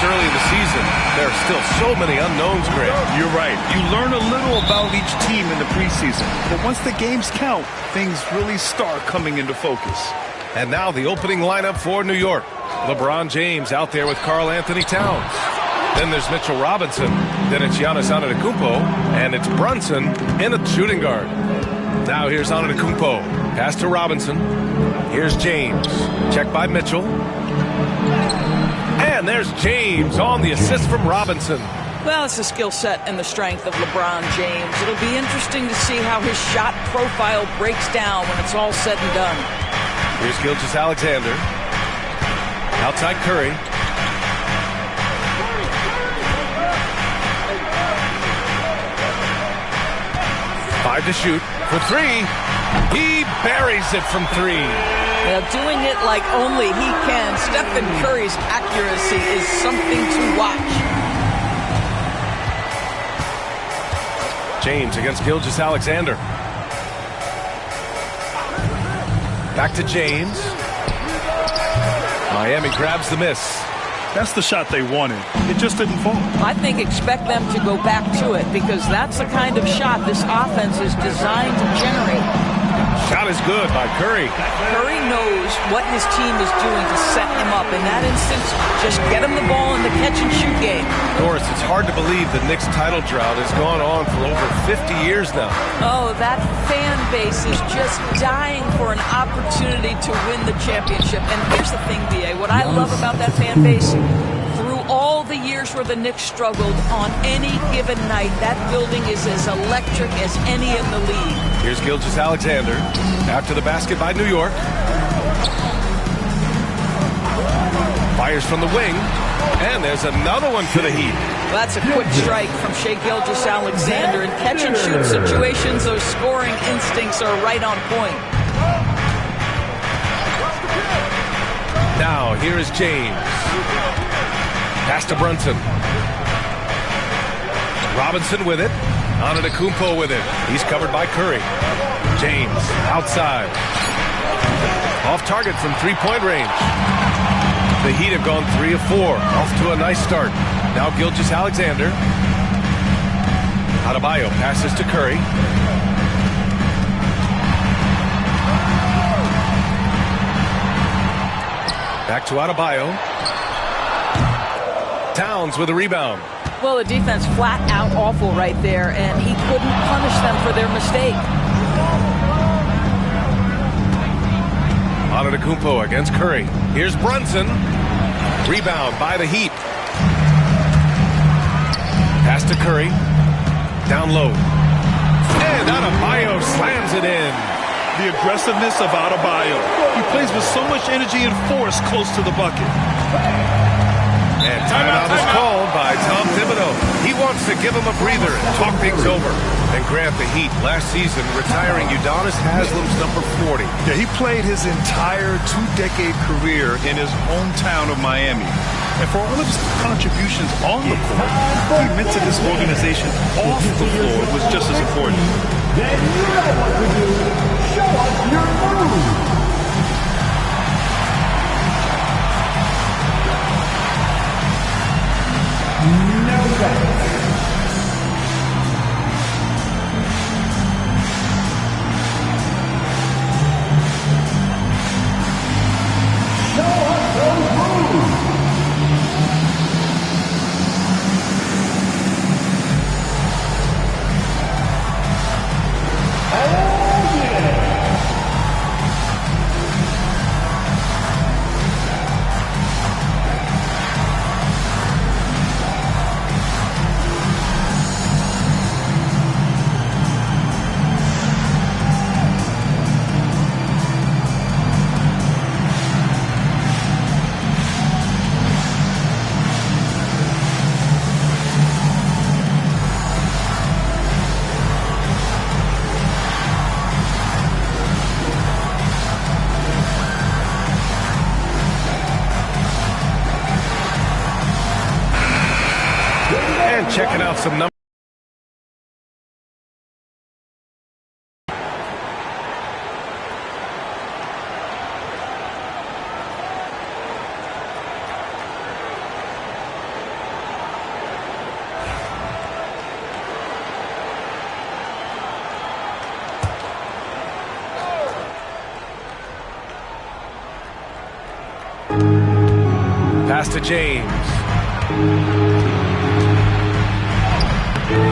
early in the season, there are still so many unknowns, Grant. You're right. You learn a little about each team in the preseason. But once the games count, things really start coming into focus. And now the opening lineup for New York. LeBron James out there with Karl Anthony Towns. Then there's Mitchell Robinson. Then it's Giannis Antetokounmpo. And it's Brunson in a shooting guard. Now here's Antetokounmpo. Pass to Robinson. Here's James. Check by Mitchell. And there's James on the assist from Robinson. Well, it's the skill set and the strength of LeBron James. It'll be interesting to see how his shot profile breaks down when it's all said and done. Here's Gilgeous-Alexander. Outside Curry. Five to shoot for three. He buries it from three. Doing it like only he can. Stephen Curry's accuracy is something to watch. James against Gilgeous-Alexander. Back to James. Miami grabs the miss. That's the shot they wanted. It just didn't fall. I think expect them to go back to it because that's the kind of shot this offense is designed to generate. Shot is good by Curry. Curry knows what his team is doing to set him up. In that instance, just get him the ball in the catch-and-shoot game. Doris, it's hard to believe the Knicks title drought has gone on for over 50 years now. Oh, that fan base is just dying for an opportunity to win the championship. And here's the thing, B.A., what I love about that fan base, through all the years where the Knicks struggled, on any given night, that building is as electric as any in the league. Here's Gilgeous-Alexander after the basket by New York. Fires from the wing, and there's another one for the Heat. Well, that's a quick strike from Shai Gilgeous-Alexander. In catch-and-shoot situations, those scoring instincts are right on point. Now, here is James. Pass to Brunson. Robinson with it. Antetokounmpo with it. He's covered by Curry. James outside. Off target from three-point range. The Heat have gone 3 of 4. Off to a nice start. Now Gilgeous-Alexander. Adebayo passes to Curry. Back to Adebayo. Towns with a rebound. Well, the defense flat out awful right there, and he couldn't punish them for their mistake. Antetokounmpo against Curry. Here's Brunson. Rebound by the Heat. Pass to Curry. Down low. And Adebayo slams it in. The aggressiveness of Adebayo. He plays with so much energy and force close to the bucket. And timeout is called by Tom Thibodeau. He wants to give him a breather and talk things over. And grant the Heat last season retiring Udonis Haslem's number 40. Yeah, he played his entire 2-decade career in his hometown of Miami. And for all of his contributions on the court, he meant to this organization off the floor was just as important. Then you know what to do. Show us your move. No thanks. Show us those moves. Oh yeah. Checking out some numbers. Pass to James.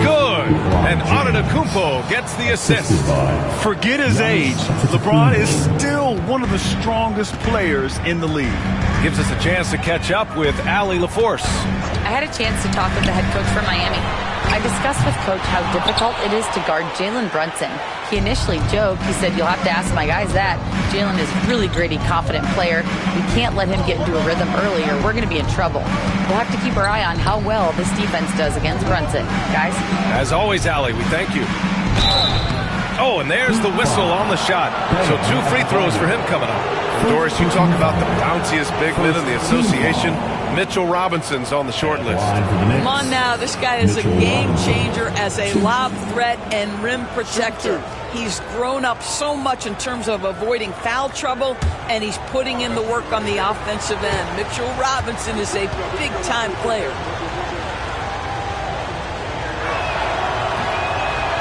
Good. And Antetokounmpo gets the assist. Forget his age. LeBron is still one of the strongest players in the league. Gives us a chance to catch up with Allie LaForce. I had a chance to talk with the head coach for Miami. I discussed with Coach how difficult it is to guard Jalen Brunson. He initially joked. He said, "You'll have to ask my guys that. Jalen is a really gritty, confident player. We can't let him get into a rhythm early or we're going to be in trouble. We'll have to keep our eye on how well this defense does against Brunson." Guys? As always, Allie, we thank you. Oh, and there's the whistle on the shot. So 2 free throws for him coming up. And Doris, you talk about the bounciest big men in the association. Mitchell Robinson's on the short list. Come on now, this guy is a game changer as a lob threat and rim protector. He's grown up so much in terms of avoiding foul trouble, and he's putting in the work on the offensive end. Mitchell Robinson is a big-time player.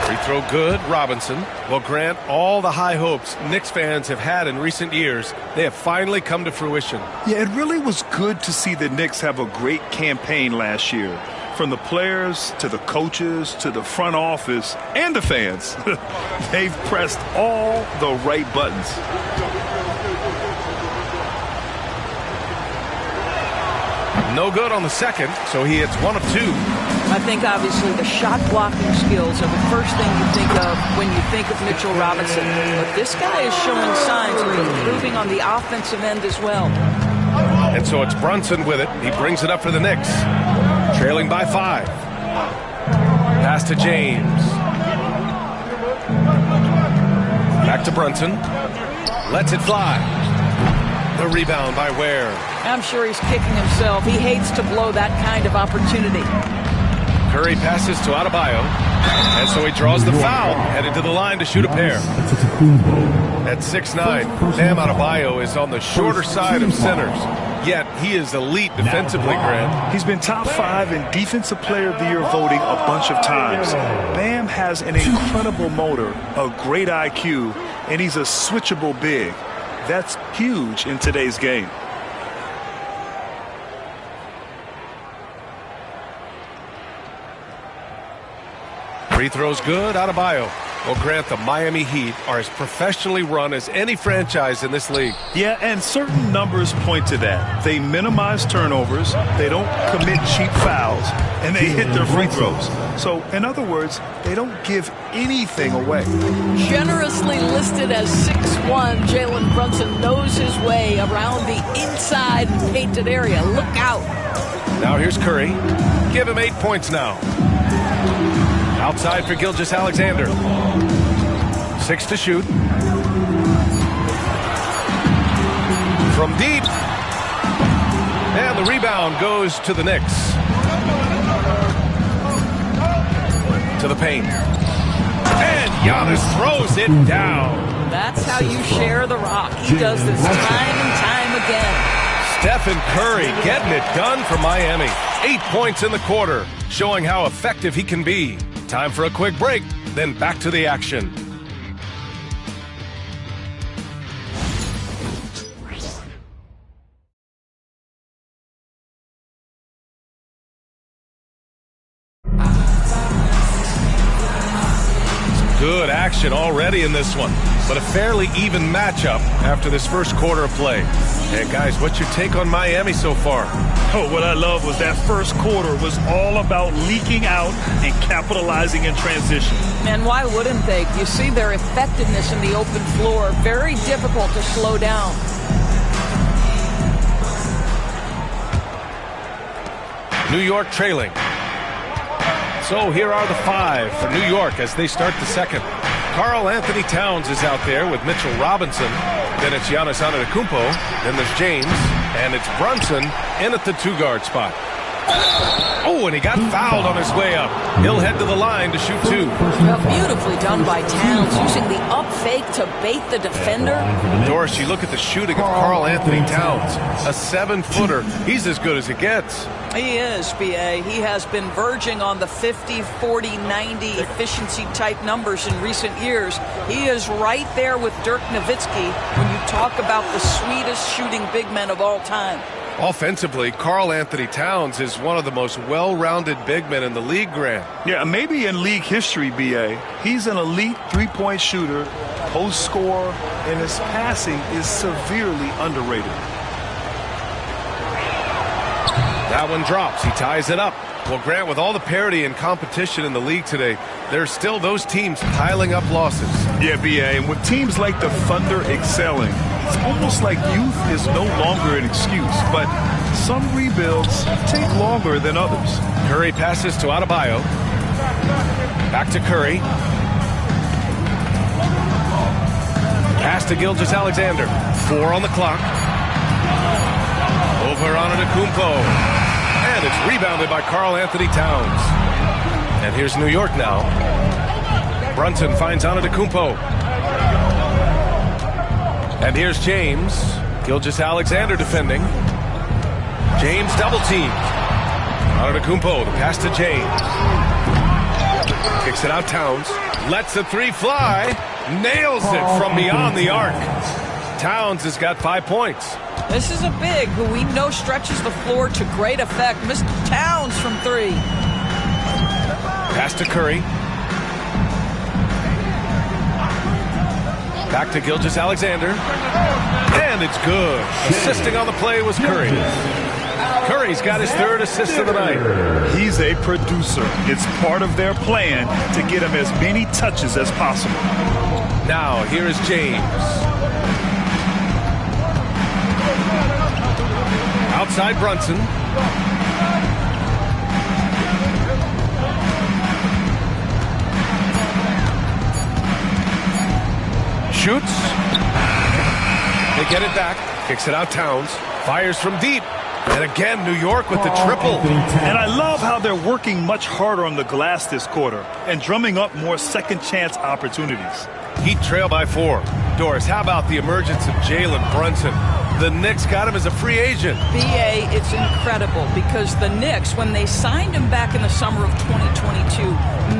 Free throw good, Robinson. Well, Grant, all the high hopes Knicks fans have had in recent years, they have finally come to fruition. Yeah, it really was good to see the Knicks have a great campaign last year. From the players to the coaches to the front office and the fans. They've pressed all the right buttons. No good on the second, so he hits 1 of 2. I think obviously the shot blocking skills are the first thing you think of when you think of Mitchell Robinson. But this guy is showing signs of improving on the offensive end as well. And so it's Brunson with it. He brings it up for the Knicks. Trailing by 5. Pass to James. Back to Brunson. Lets it fly. The rebound by Ware. I'm sure he's kicking himself. He hates to blow that kind of opportunity. Curry passes to Adebayo. And so he draws the foul, headed to the line to shoot a pair. At 6'9", Bam Adebayo is on the shorter side of centers. Yet he is elite defensively, Grant. He's been top 5 in Defensive Player of the Year voting a bunch of times. Bam has an incredible motor, a great IQ, and he's a switchable big. That's huge in today's game. Free throws good, Adebayo. Well, Grant, the Miami Heat are as professionally run as any franchise in this league. Yeah, and certain numbers point to that. They minimize turnovers, they don't commit cheap fouls, and they hit their free throws. So, in other words, they don't give anything away. Generously listed as 6'1", Jalen Brunson knows his way around the inside painted area. Look out. Now here's Curry. Give him 8 points now. Outside for Gilgeous-Alexander. 6 to shoot. From deep. And the rebound goes to the Knicks. To the paint. And Giannis throws it down. That's how you share the rock. He does this time and time again. Stephen Curry getting it done for Miami. 8 points in the quarter, showing how effective he can be. Time for a quick break, then back to the action. Good action already in this one, but a fairly even matchup after this first quarter of play. And guys, what's your take on Miami so far? Oh, what I love was that first quarter was all about leaking out and capitalizing in transition. And why wouldn't they? You see their effectiveness in the open floor. Very difficult to slow down. New York trailing. So here are the 5 for New York as they start the second. Karl Anthony Towns is out there with Mitchell Robinson. Then it's Giannis Antetokounmpo. Then there's James. And it's Brunson in at the 2-guard spot. Oh, and he got fouled on his way up. He'll head to the line to shoot 2. Well, beautifully done by Towns, using the up fake to bait the defender. Doris, you look at the shooting of Karl Anthony Towns. A 7-footer. He's as good as it gets. He is, B.A. He has been verging on the 50, 40, 90 efficiency type numbers in recent years. He is right there with Dirk Nowitzki when you talk about the sweetest shooting big men of all time. Offensively, Karl Anthony Towns is one of the most well-rounded big men in the league, Grant. Yeah, maybe in league history, B.A. He's an elite three-point shooter, post scorer, and his passing is severely underrated. That one drops. He ties it up. Well, Grant, with all the parity and competition in the league today, there's still those teams piling up losses. Yeah, B.A., and with teams like the Thunder excelling, it's almost like youth is no longer an excuse, but some rebuilds take longer than others. Curry passes to Adebayo. Back to Curry. Pass to Gilgeous-Alexander. 4 on the clock. Over on Antetokounmpo. And it's rebounded by Karl Anthony Towns. And here's New York now. Brunson finds Antetokounmpo. And here's James. Gilgeous-Alexander defending. James double teamed. Antetokounmpo, the pass to James. Kicks it out Towns. Lets the three fly. Nails it from beyond the arc. Towns has got 5 points. This is a big who we know stretches the floor to great effect. Mr. Towns from 3. Pass to Curry. Back to Gilgeous-Alexander. And it's good. Assisting on the play was Curry. Curry's got his 3rd assist of the night. He's a producer. It's part of their plan to get him as many touches as possible. Now, here is James. Outside Brunson. Shoots. They get it back. Kicks it out Towns. Fires from deep. And again, New York with the triple. And I love how they're working much harder on the glass this quarter and drumming up more second chance opportunities. Heat trail by 4. Doris, how about the emergence of Jalen Brunson? The Knicks got him as a free agent. B.A., it's incredible because the Knicks, when they signed him back in the summer of 2022,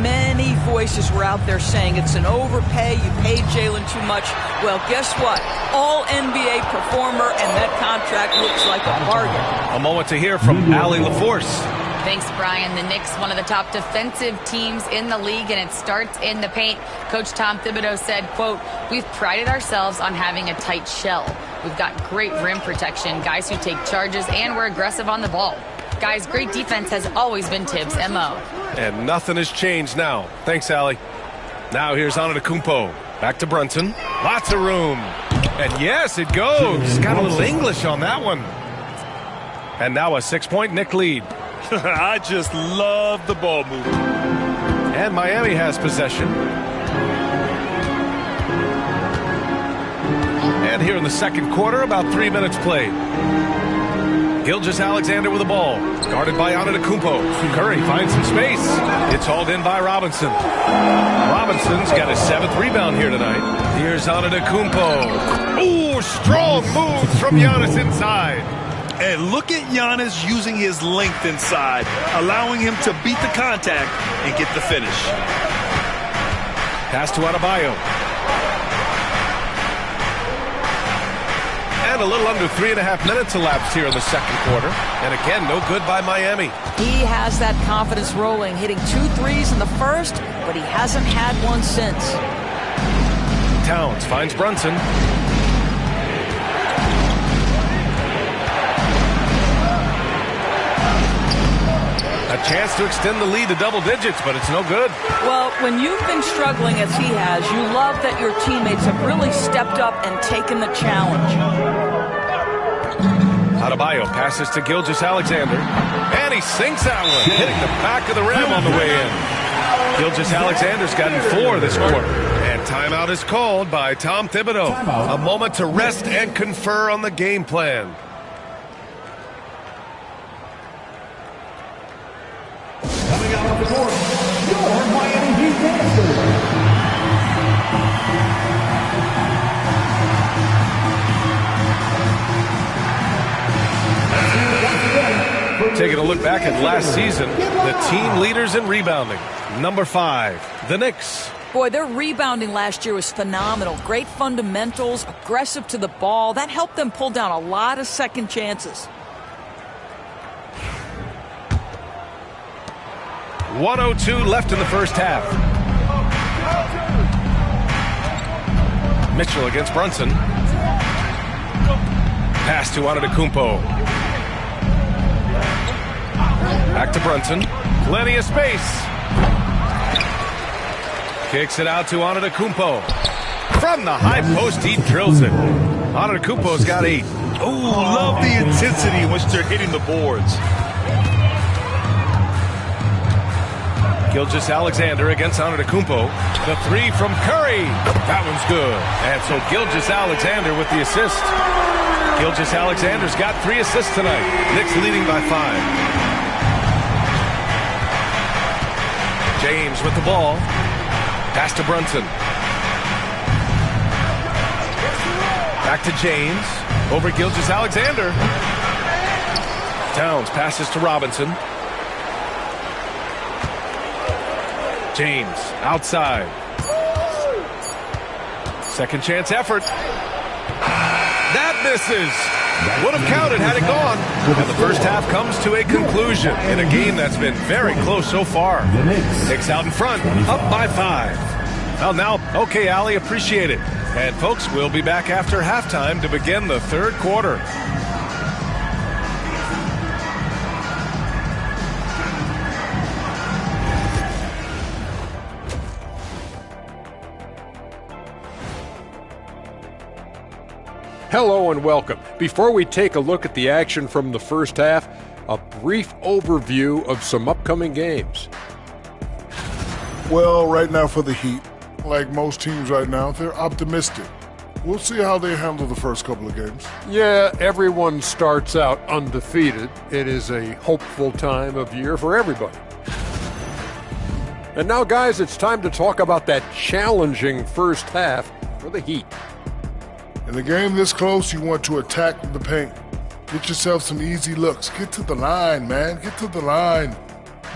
many voices were out there saying it's an overpay, you paid Jalen too much. Well, guess what? All NBA performer, and that contract looks like a bargain. A moment to hear from Allie LaForce. Thanks, Brian. The Knicks, one of the top defensive teams in the league, and it starts in the paint. Coach Tom Thibodeau said, quote, "We've prided ourselves on having a tight shell. We've got great rim protection, guys who take charges, and we're aggressive on the ball. Guys, great defense has always been Tibbs' MO." And nothing has changed now. Thanks, Allie. Now here's Antetokounmpo. Back to Brunson. Lots of room. And yes, it goes. Got a little English on that one. And now a 6-point Knick lead. I just love the ball movement. And Miami has possession. And here in the second quarter, about 3 minutes played. Gilgeous-Alexander with the ball. Guarded by Antetokounmpo. Curry finds some space. It's hauled in by Robinson. Robinson's got his 7th rebound here tonight. Here's Antetokounmpo. Ooh, strong moves from Giannis inside. And look at Giannis using his length inside, allowing him to beat the contact and get the finish. Pass to Adebayo. And a little under 3.5 minutes elapsed here in the second quarter. And again, no good by Miami. He has that confidence rolling, hitting 2 threes in the first, but he hasn't had one since. Towns finds Brunson. A chance to extend the lead to double digits, but it's no good. Well, when you've been struggling as he has, you love that your teammates have really stepped up and taken the challenge. Adebayo passes to Gilgeous-Alexander, and he sinks that one, hitting the back of the rim on the way in. Gilgeous-Alexander's gotten 4 this quarter. And timeout is called by Tom Thibodeau. A moment to rest and confer on the game plan. Coming out of the court, your Miami Heat dancers. Taking a look back at last season, the team leaders in rebounding. Number 5, the Knicks. Boy, their rebounding last year was phenomenal. Great fundamentals, aggressive to the ball. That helped them pull down a lot of second chances. 1:02 left in the first half. Mitchell against Brunson. Pass to Antetokounmpo. Back to Brunson. Plenty of space. Kicks it out to Antetokounmpo. From the high post, he drills it. Antetokounmpo's got 8. Oh, love the intensity in which they're hitting the boards. Gilgeous-Alexander against Antetokounmpo. The 3 from Curry. That one's good. And so Gilgeous-Alexander with the assist. Gilgeous-Alexander's got 3 assists tonight. Knicks leading by 5. James with the ball. Pass to Brunson. Back to James. Over Gilgeous-Alexander. Towns passes to Robinson. James outside. Second chance effort. That misses. Would have counted had it gone. And the first half comes to a conclusion in a game that's been very close so far. Knicks out in front, up by 5. Well, now, okay, Allie, appreciate it. And folks, we'll be back after halftime to begin the third quarter. Hello and welcome. Before we take a look at the action from the first half, a brief overview of some upcoming games. Well, right now for the Heat, like most teams right now, they're optimistic. We'll see how they handle the first couple of games. Yeah, everyone starts out undefeated. It is a hopeful time of year for everybody. And now, guys, it's time to talk about that challenging first half for the Heat. In a game this close, you want to attack the paint. Get yourself some easy looks. Get to the line, man. Get to the line.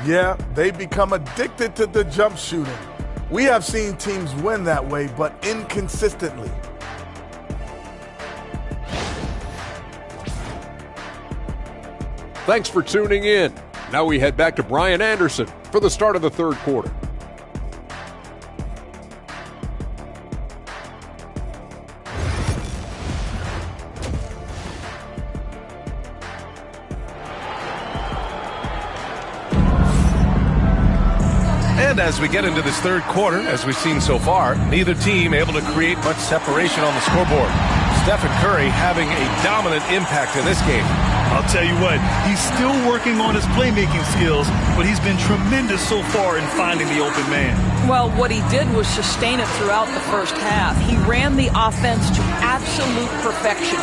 Yeah, they become addicted to the jump shooting. We have seen teams win that way, but inconsistently. Thanks for tuning in. Now we head back to Brian Anderson for the start of the third quarter. And as we get into this third quarter, as we've seen so far, neither team able to create much separation on the scoreboard. Stephen Curry having a dominant impact in this game. I'll tell you what, he's still working on his playmaking skills, but he's been tremendous so far in finding the open man. Well, what he did was sustain it throughout the first half. He ran the offense to absolute perfection.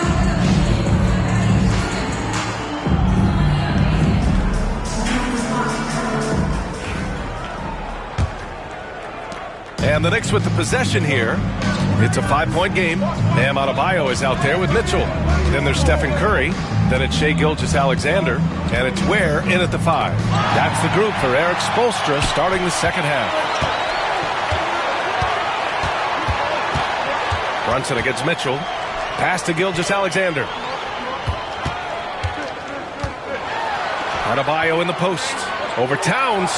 And the Knicks with the possession here. It's a 5-point game. Bam Adebayo is out there with Mitchell. Then there's Stephen Curry. Then it's Shai Gilgeous-Alexander. And it's Ware in at the 5. That's the group for Eric Spoelstra starting the second half. Brunson against Mitchell. Pass to Gilgeous-Alexander. Adebayo in the post. Over Towns.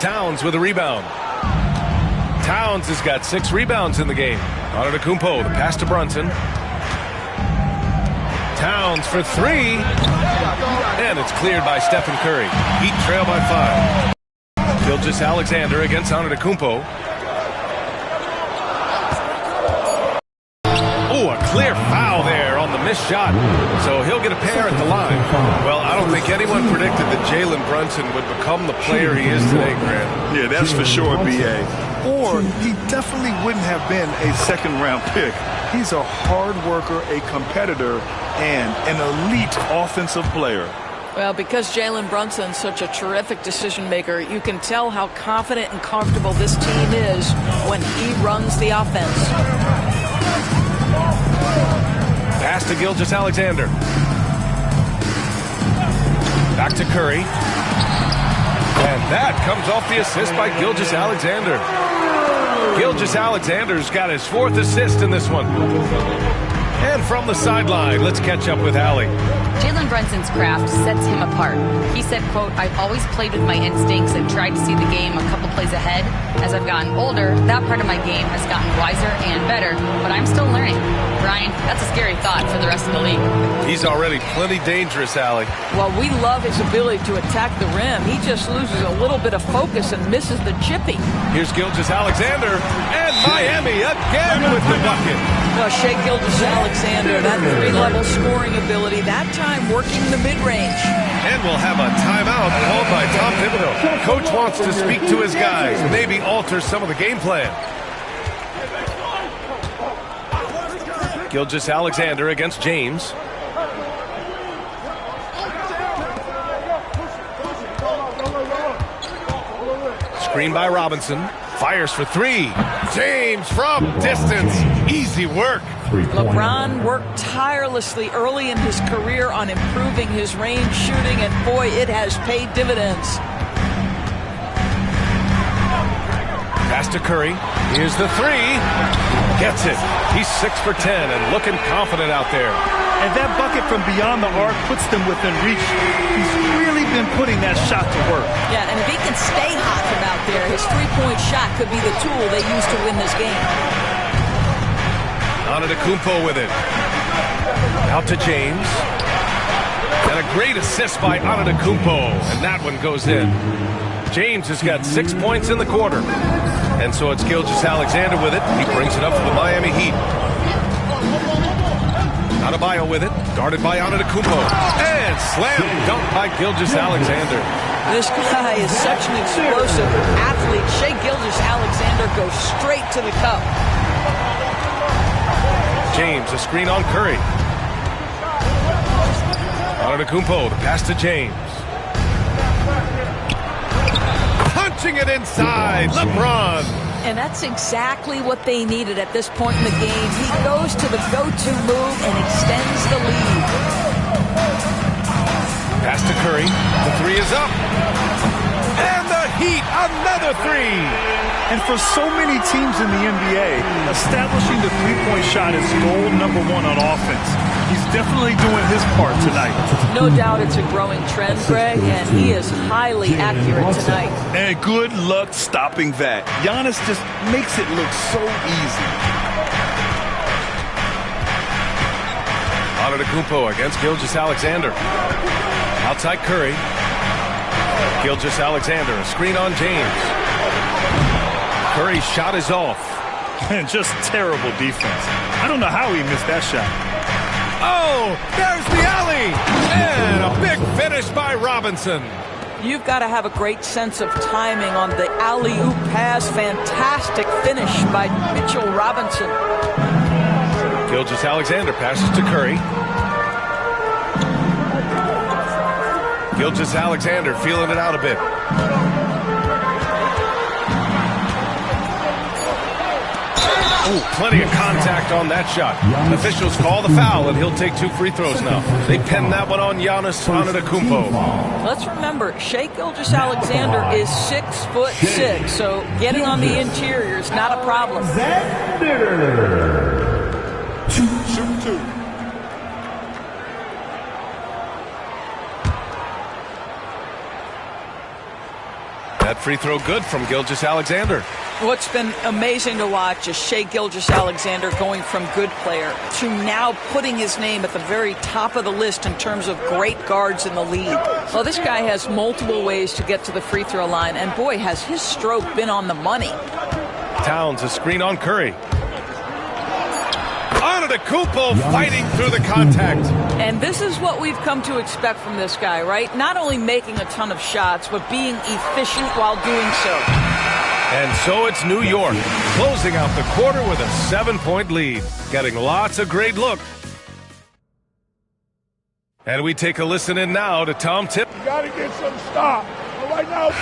Towns with a rebound. Towns has got 6 rebounds in the game. Antetokounmpo, the pass to Brunson. Towns for 3. And it's cleared by Stephen Curry. Heat trail by 5. Gilgeous-Alexander against Antetokounmpo. Oh, a clear foul there on the missed shot. So he'll get a pair at the line. Well, I don't think anyone predicted that Jalen Brunson would become the player he is today, Grant. Yeah, that's for sure, B.A. Or he definitely wouldn't have been a second-round pick. He's a hard worker, a competitor, and an elite offensive player. Well, because Jalen Brunson's such a terrific decision maker, you can tell how confident and comfortable this team is when he runs the offense. Pass to Gilgeous-Alexander. Back to Curry. And that comes off the assist by Gilgeous-Alexander. Gilgeous-Alexander's got his 4th assist in this one. And from the sideline, let's catch up with Allie. Jalen Brunson's craft sets him apart. He said, quote, "I've always played with my instincts and tried to see the game a couple plays ahead. As I've gotten older, that part of my game has gotten wiser and better, but I'm still learning." Brian, that's a scary thought for the rest of the league. He's already plenty dangerous, Allie. Well, we love his ability to attack the rim. He just loses a little bit of focus and misses the chippy. Here's Gilgeous-Alexander, and Miami again with the bucket. Well, Shai Gilgeous-Alexander, that three-level scoring ability, that time working the mid-range. And we'll have a timeout called by Tom Thibodeau. Coach wants to speak to his guys, maybe alter some of the game plan. Gilgeous-Alexander against James. Screen by Robinson. Fires for three. James from distance. Easy work. LeBron worked tirelessly early in his career on improving his range shooting, and boy, it has paid dividends. Pass to Curry. Here's the three. Gets it. He's 6 for 10 and looking confident out there. And that bucket from beyond the arc puts them within reach. He's really been putting that shot to work. Yeah, and if he can stay hot from out there, his three-point shot could be the tool they use to win this game. Antetokounmpo with it. Out to James. And a great assist by Antetokounmpo. And that one goes in. James has got 6 points in the quarter. And so it's Gilgeous-Alexander with it. He brings it up for the Miami Heat. Adebayo with it. Guarded by Antetokounmpo. And slam dunk by Gilgeous-Alexander. This guy is such an explosive athlete. Shai Gilgeous-Alexander goes straight to the cup. James, a screen on Curry. Antetokounmpo, the pass to James. Punching it inside, LeBron. And that's exactly what they needed at this point in the game. He goes to the go-to move and extends the lead. Pass to Curry. The three is up. And the Heat, another three. And for so many teams in the NBA, establishing the three-point shot is goal number one on offense. He's definitely doing his part tonight. No doubt it's a growing trend, Greg, and he is highly accurate tonight. And good luck stopping that. Giannis just makes it look so easy. Antetokounmpo against Gilgeous-Alexander. Outside Curry. Gilgeous-Alexander, a screen on James. Curry's shot is off. And just terrible defense. I don't know how he missed that shot. Oh, there's the alley. And a big finish by Robinson. You've got to have a great sense of timing on the alley-oop pass. Fantastic finish by Mitchell Robinson. Gilgeous-Alexander passes to Curry. Gilgeous-Alexander feeling it out a bit. Ooh, plenty of contact on that shot. Officials call the foul, and he'll take 2 free throws now. They pin that one on Giannis Antetokounmpo. Let's remember, Shai Gilgeous-Alexander is 6'6", so getting on the interior is not a problem. Shoot two. That free throw good from Gilgeous-Alexander. What's been amazing to watch is Shai Gilgeous-Alexander going from good player to now putting his name at the very top of the list in terms of great guards in the league. Well, this guy has multiple ways to get to the free throw line, and boy, has his stroke been on the money. Towns, a screen on Curry. Antetokounmpo fighting through the contact. And this is what we've come to expect from this guy, right? Not only making a ton of shots, but being efficient while doing so. And so it's New York, closing out the quarter with a 7-point lead, getting lots of great looks. And we take a listen in now to Tom Thibodeau. You got to get some stop. Right now.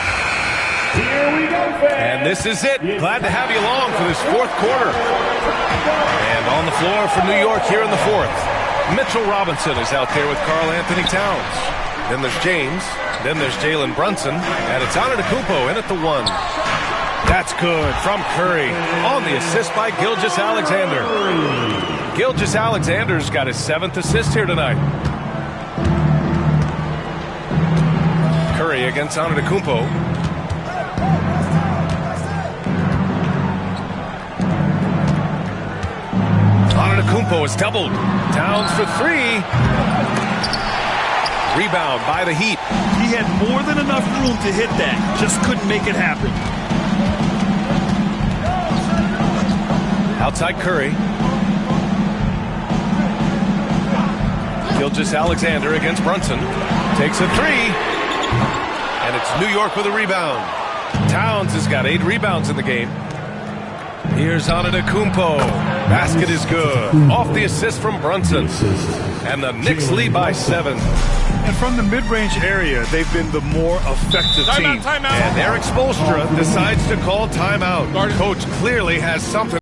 Here we go, fans. And this is it. Glad to have you along for this 4th quarter. And on the floor for New York here in the 4th. Mitchell Robinson is out there with Karl Anthony Towns. Then there's James. Then there's Jalen Brunson. And it's Antetokounmpo in at the 1. That's good from Curry on the assist by Gilgeous-Alexander. Gilgeous-Alexander's got his 7th assist here tonight. Curry against Antetokounmpo. Antetokounmpo is doubled. Towns for 3. Rebound by the Heat. He had more than enough room to hit that. Just couldn't make it happen. Outside Curry. Gilgeous-Alexander against Brunson. Takes a 3. And it's New York with a rebound. Towns has got 8 rebounds in the game. Here's Antetokounmpo. Basket is good. Off the assist from Brunson. And the Knicks lead by 7. And from the mid-range area, they've been the more effective team. And Eric Spoelstra decides to call timeout. Coach clearly has something.